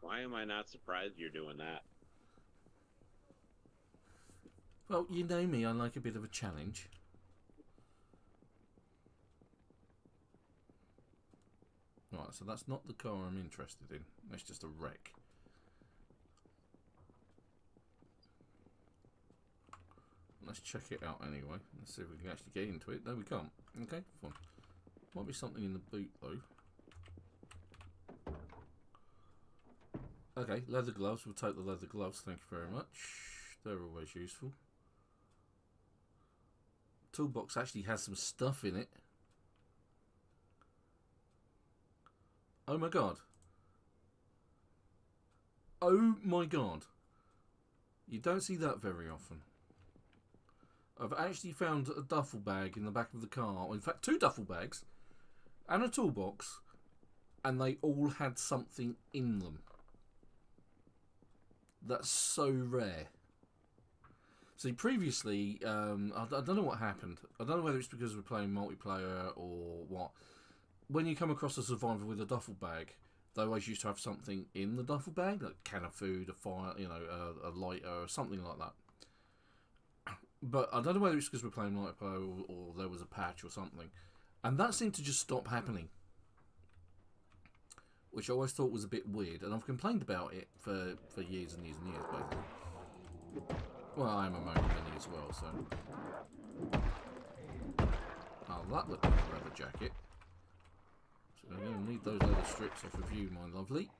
Why am I not surprised you're doing that? Well, you know me, I like a bit of a challenge. Right, so that's not the car I'm interested in. That's just a wreck. Let's check it out anyway. Let's see if we can actually get into it. No, we can't. Okay, fine. Might be something in the boot, though. Okay, leather gloves. We'll take the leather gloves. Thank you very much. They're always useful. Toolbox actually has some stuff in it. Oh my god. Oh my god. You don't see that very often. I've actually found a duffel bag in the back of the car. In fact, 2 duffel bags and a toolbox, and they all had something in them. That's so rare. See, previously, I don't know what happened. I don't know whether it's because we're playing multiplayer or what. When you come across a survivor with a duffel bag, they always used to have something in the duffel bag, like a can of food, a fire, you know, a lighter, or something like that. But I don't know whether it's because we're playing multiplayer or there was a patch or something. And that seemed to just stop happening. Which I always thought was a bit weird. And I've complained about it for years and years and years, basically. Well, I'm a Mayhem as well, so... Oh, that looked like a leather jacket. So I'm going to need those leather strips off of you, my lovely.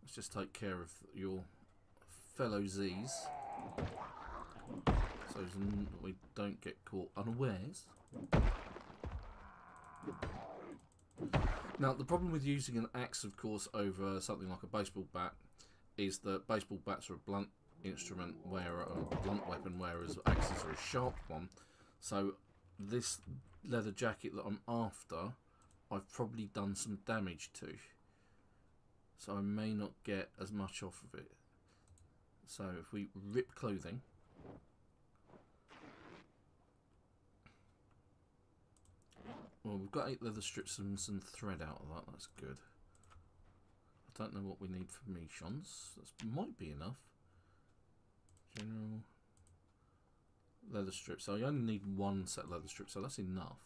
Let's just take care of your fellow Z's, so we don't get caught unawares. Now, the problem with using an axe, of course, over something like a baseball bat is that baseball bats are a blunt instrument, a blunt weapon, whereas axes are a sharp one. So this leather jacket that I'm after, I've probably done some damage to. So I may not get as much off of it. So if we rip clothing. Well, we've got 8 leather strips and some thread out of that. That's good. I don't know what we need for missions. That might be enough. General leather strips. So I only need 1 set of leather strips, so that's enough.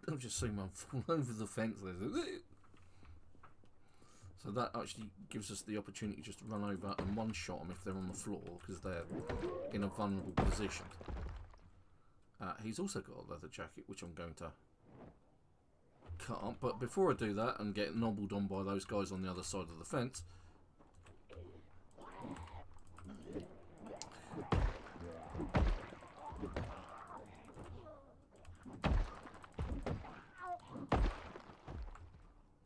I've just seen one fall over the fence there. So that actually gives us the opportunity just to run over and one-shot them if they're on the floor, because they're in a vulnerable position. He's also got a leather jacket, which I'm going to cut up. But before I do that and get nobbled on by those guys on the other side of the fence...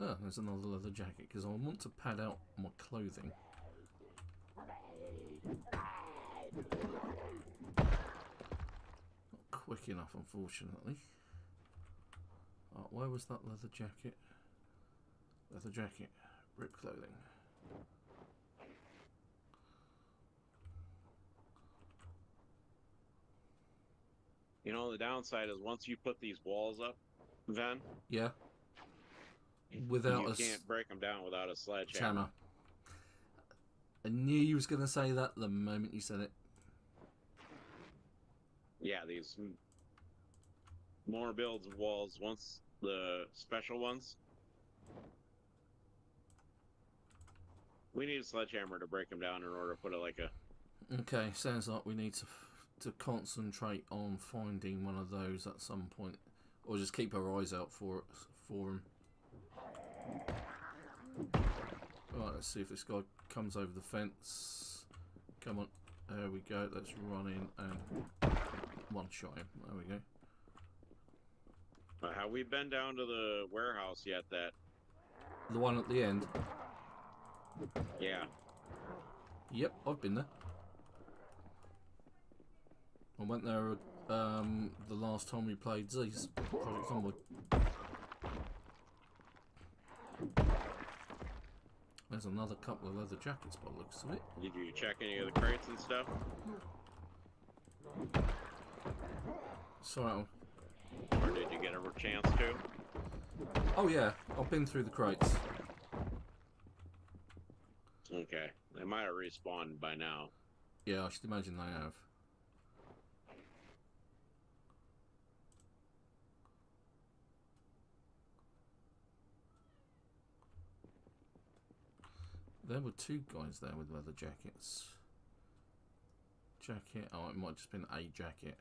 Oh, there's another leather jacket, because I want to pad out my clothing. Not quick enough, unfortunately. Oh, where was that leather jacket? Leather jacket, rip clothing. You know, the downside is once you put these walls up, Ven. Yeah. Without you can't break them down without a sledgehammer. Hammer. I knew you was going to say that the moment you said it. Yeah, these more builds of walls, once the special ones. We need a sledgehammer to break them down in order to put it like a... Okay, sounds like we need to concentrate on finding one of those at some point. Or just keep our eyes out for them. Right, let's see if this guy comes over the fence. Come on. There we go. Let's run in and one-shot him. There we go. Have we been down to the warehouse yet? The one at the end? Yeah. Yep, I've been there. I went there the last time we played Z's Project Zomboid. There's another couple of leather jackets by the looks of it. Did you check any of the crates and stuff? Sorry. Or did you get a chance to? Oh yeah, I've been through the crates. Okay. They might have respawned by now. Yeah, I should imagine they have. There were two guys there with leather jackets. Jacket. Oh, it might have just been a jacket.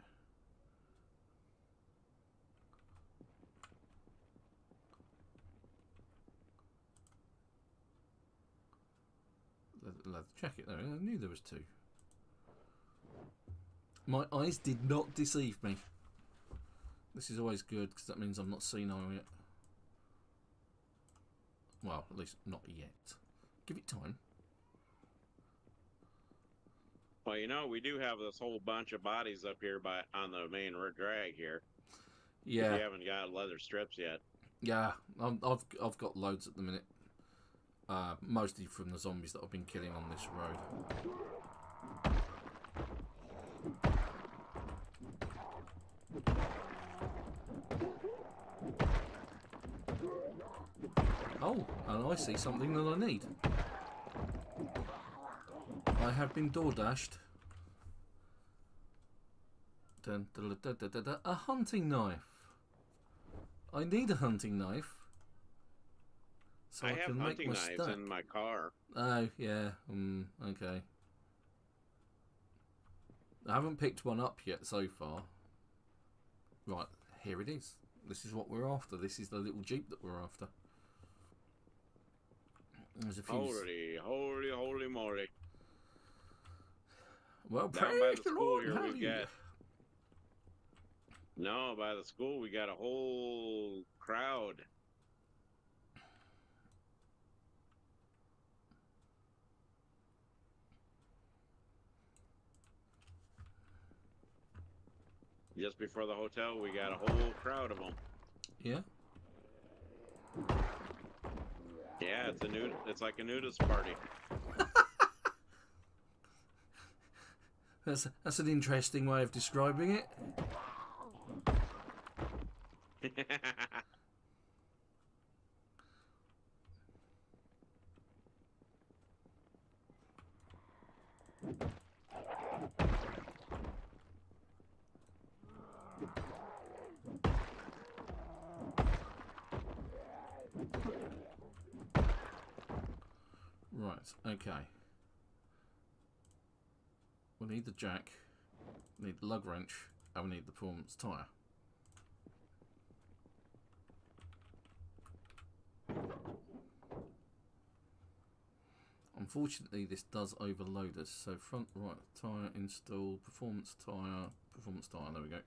Leather jacket there. I knew there was two. My eyes did not deceive me. This is always good because that means I'm not senile yet. Well, at least not yet. Give it time. Well, you know, we do have this whole bunch of bodies up here on the main drag here. Yeah. We haven't got leather strips yet. Yeah, I've got loads at the minute. Mostly from the zombies that I've been killing on this road. Oh, and I see something that I need. I have been door dashed. A hunting knife. I need a hunting knife. So I have can make hunting my knives stack. in my car. Oh, yeah. Okay. I haven't picked one up yet so far. Right, here it is. This is what we're after. This is the little Jeep that we're after. There's a few... Holy moly. Well, Down by praise the the school Lord, here we've hallelujah. got... No, by the school we got a whole crowd. Just before the hotel, we got a whole crowd of them. Yeah? Yeah, it's like a nudist party. That's an interesting way of describing it. Right, okay. We need the jack, we need the lug wrench, and we need the performance tyre. Unfortunately, this does overload us. So front right tyre install, performance tyre, there we go.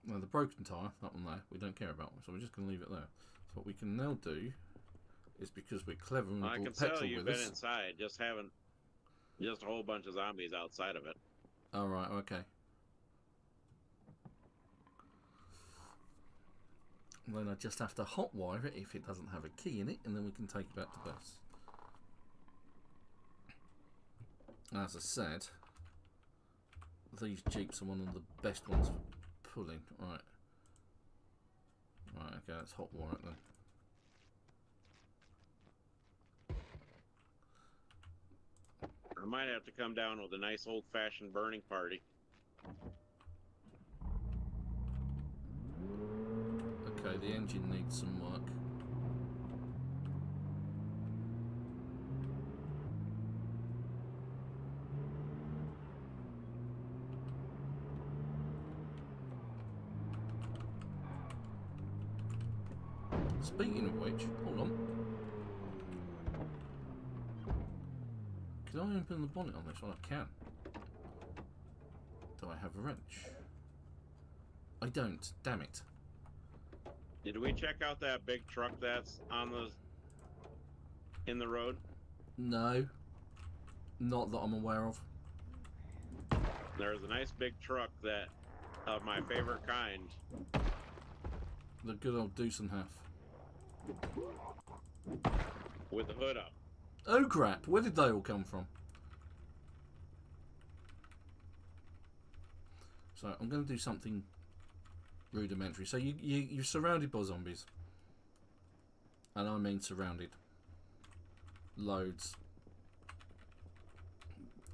Now the broken tyre, that one there, we don't care about, so we're just going to leave it there. So what we can now do is, because we're clever and we I can brought tell petrol you've with been us. inside, just a whole bunch of zombies outside of it. All right, okay. And then I just have to hotwire it if it doesn't have a key in it, and then we can take it back to base. As I said, these Jeeps are one of the best ones for pulling. Right. Right, okay, let's hotwire it then. I might have to come down with a nice old-fashioned burning party. Okay, the engine needs some work. Speaking of which, hold on. Can I open the bonnet on this one? I can. Do I have a wrench? I don't. Damn it. Did we check out that big truck that's on in the road? No. Not that I'm aware of. There's a nice big truck that of my favorite kind. The good old deuce and half. With the hood up. Oh crap, where did they all come from? So I'm going to do something rudimentary. So you're surrounded by zombies. And I mean surrounded. Loads.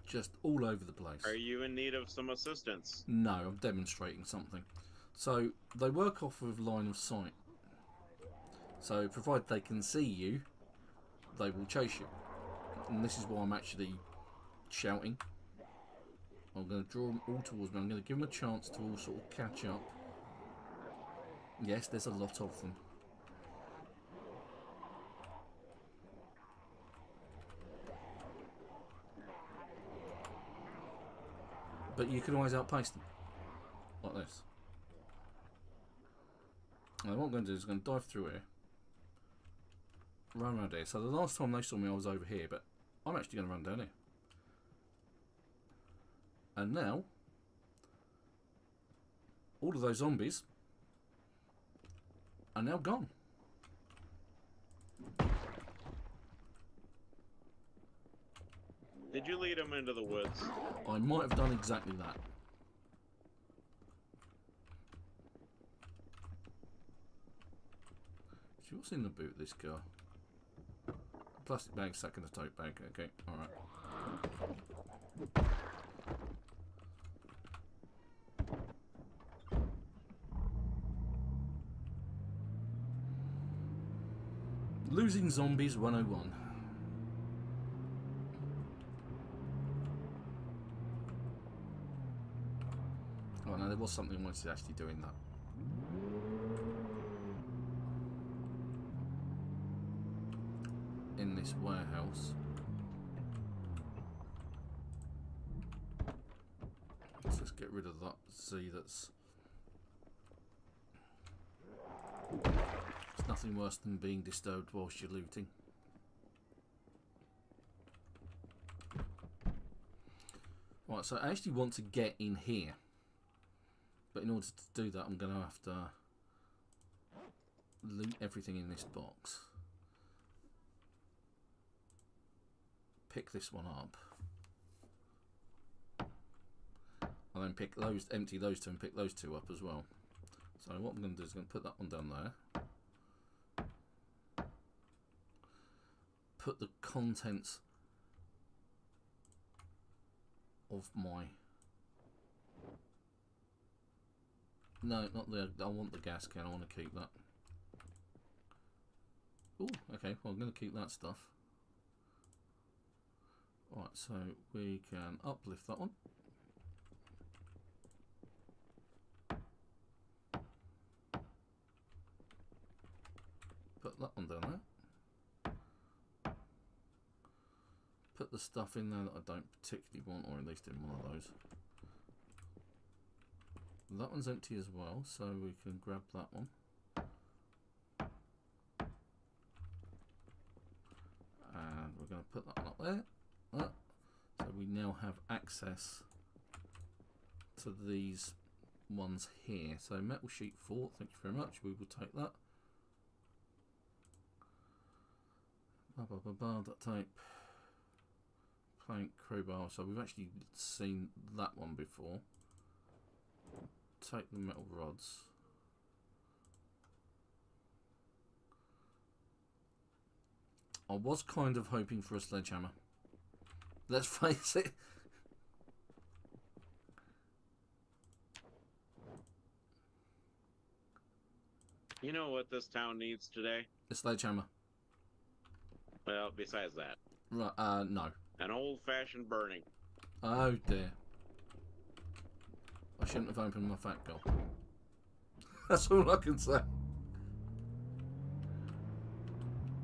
Just all over the place. Are you in need of some assistance? No, I'm demonstrating something. So they work off of line of sight. So provided they can see you, they will chase you. And this is why I'm actually shouting. I'm going to draw them all towards me. I'm going to give them a chance to all sort of catch up. Yes, there's a lot of them. But you can always outpace them. Like this. Now what I'm going to do is I'm going to dive through here. Run around here. So the last time they saw me I was over here, but I'm actually going to run down here. And now, all of those zombies are now gone. Did you lead them into the woods? I might have done exactly that. See what's in the boot of this car? Plastic bag, sack and a tote bag. Okay, alright. Losing Zombies 101. Oh no, there was something I wanted to actually do in that. In this warehouse. Let's just get rid of that Z that's... It's nothing worse than being disturbed whilst you're looting. Right, so I actually want to get in here. But in order to do that, I'm going to have to loot everything in this box. Pick this one up. And then pick those, empty those two and pick those two up as well. So what I'm going to do is I'm going to put that one down there. Put the contents of my... No, not the... I want the gas can. I want to keep that. Oh, okay. Well, I'm going to keep that stuff. Right, so we can uplift that one. Put that one down there. Put the stuff in there that I don't particularly want, or at least in one of those. That one's empty as well, so we can grab that one. And we're going to put that one up there. So we now have access to these ones here. So metal sheet 4, thank you very much. We will take that. Duct tape, plank, crowbar. So we've actually seen that one before. Take the metal rods. I was kind of hoping for a sledgehammer. Let's face it. You know what this town needs today? A sledgehammer. Well, besides that. Right, no. An old-fashioned burning. Oh dear. I shouldn't have opened my fat goal. That's all I can say.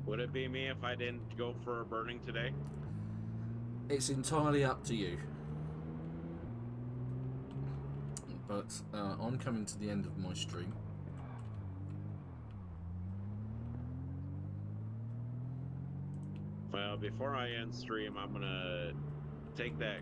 Would it be me if I didn't go for a burning today? It's entirely up to you. But I'm coming to the end of my stream. Well, before I end stream, I'm gonna take that.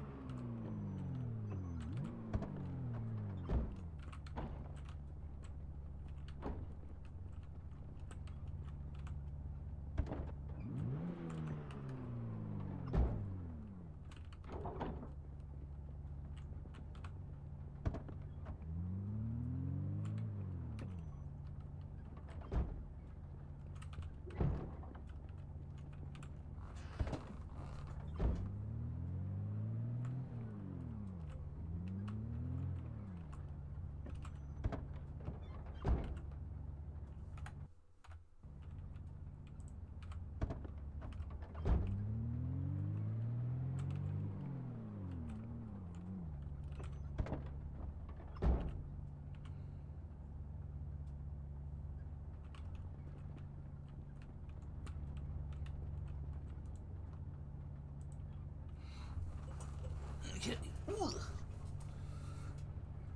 Okay.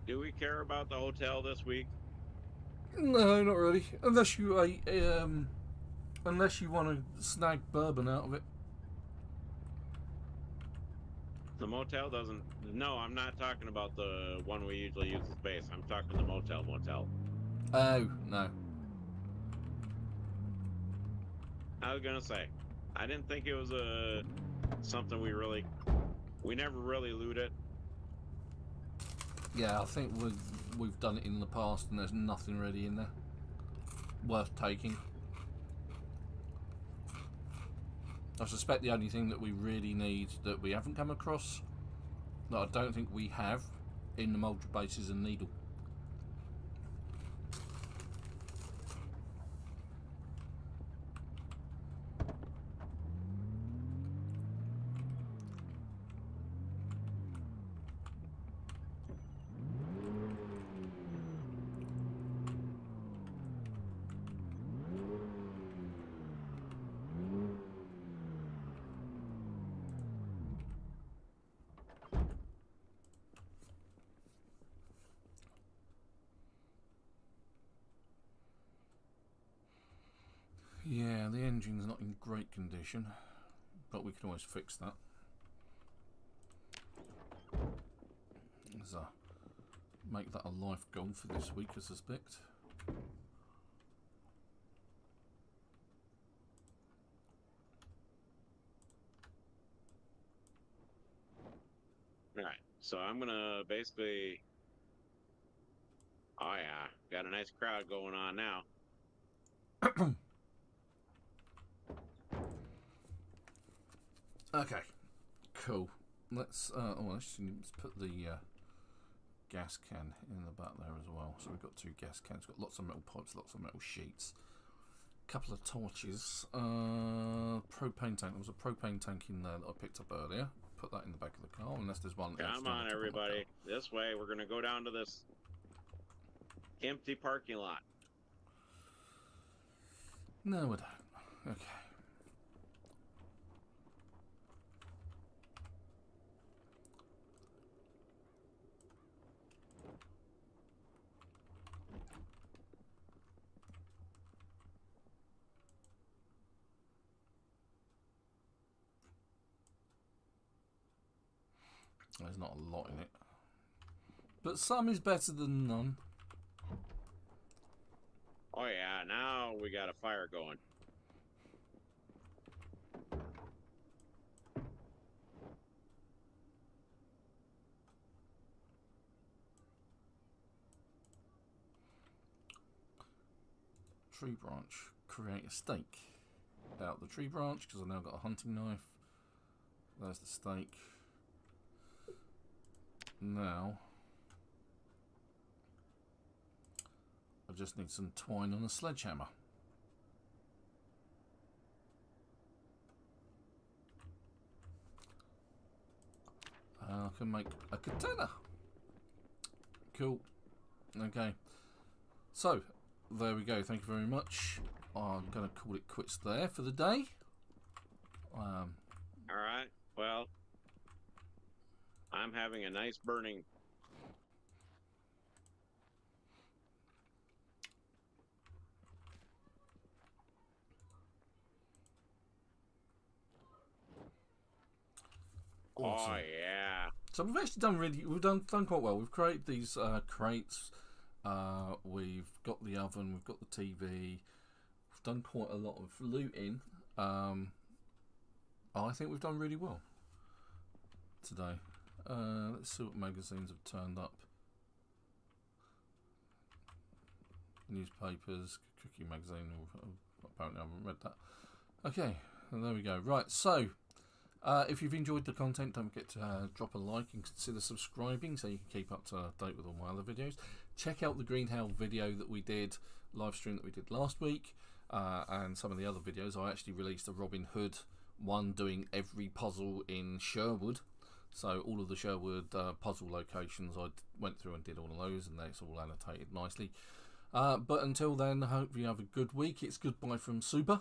Do we care about the hotel this week? No, not really. Unless you unless you want to snag bourbon out of it. The motel doesn't. No, I'm not talking about the one we usually use as base. I'm talking the motel. Oh no. I was gonna say, I didn't think it was something we never really loot it. Yeah, I think we've done it in the past, and there's nothing really in there worth taking. I suspect the only thing that we really need that we haven't come across, that I don't think we have in the Muldraugh base, is a needle. Yeah, the engine's not in great condition, but we can always fix that. So, make that a life goal for this week, I suspect. All right, so I'm gonna basically. Oh yeah, got a nice crowd going on now. Okay, cool. Let's let's put the gas can in the back there as well. So we've got 2 gas cans. Got lots of metal pipes, lots of metal sheets, a couple of torches, propane tank. There was a propane tank in there that I picked up earlier. Put that in the back of the car, unless there's one. Come on, everybody, this way. We're gonna go down to this empty parking lot. No, we don't. Okay. There's not a lot in it, but some is better than none. Oh yeah, now we got a fire going. Tree branch. Create a stake out the tree branch, because I've now got a hunting knife. There's the stake. Now I just need some twine on a sledgehammer. I can make a katana. Cool. Okay. So, there we go. Thank you very much. I'm going to call it quits there for the day. All right. Well, I'm having a nice burning. Awesome. Oh yeah. So we've actually done quite well. We've created these crates. We've got the oven. We've got the TV. We've done quite a lot of looting. I think we've done really well today. Let's see what magazines have turned up. Newspapers, Cookie Magazine. Apparently I haven't read that. Okay, and there we go. Right, so if you've enjoyed the content, don't forget to drop a like and consider subscribing so you can keep up to date with all my other videos. Check out the Greenhouse video that we did, live stream that we did last week, and some of the other videos. I actually released a Robin Hood one doing every puzzle in Sherwood. So all of the Sherwood puzzle locations, I went through and did all of those, and it's all annotated nicely. But until then, I hope you have a good week. It's goodbye from Super.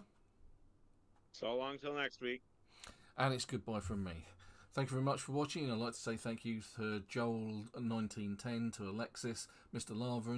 So long till next week. And it's goodbye from me. Thank you very much for watching, and I'd like to say thank you to Joel1910, to Alexis, Mr. Lava, and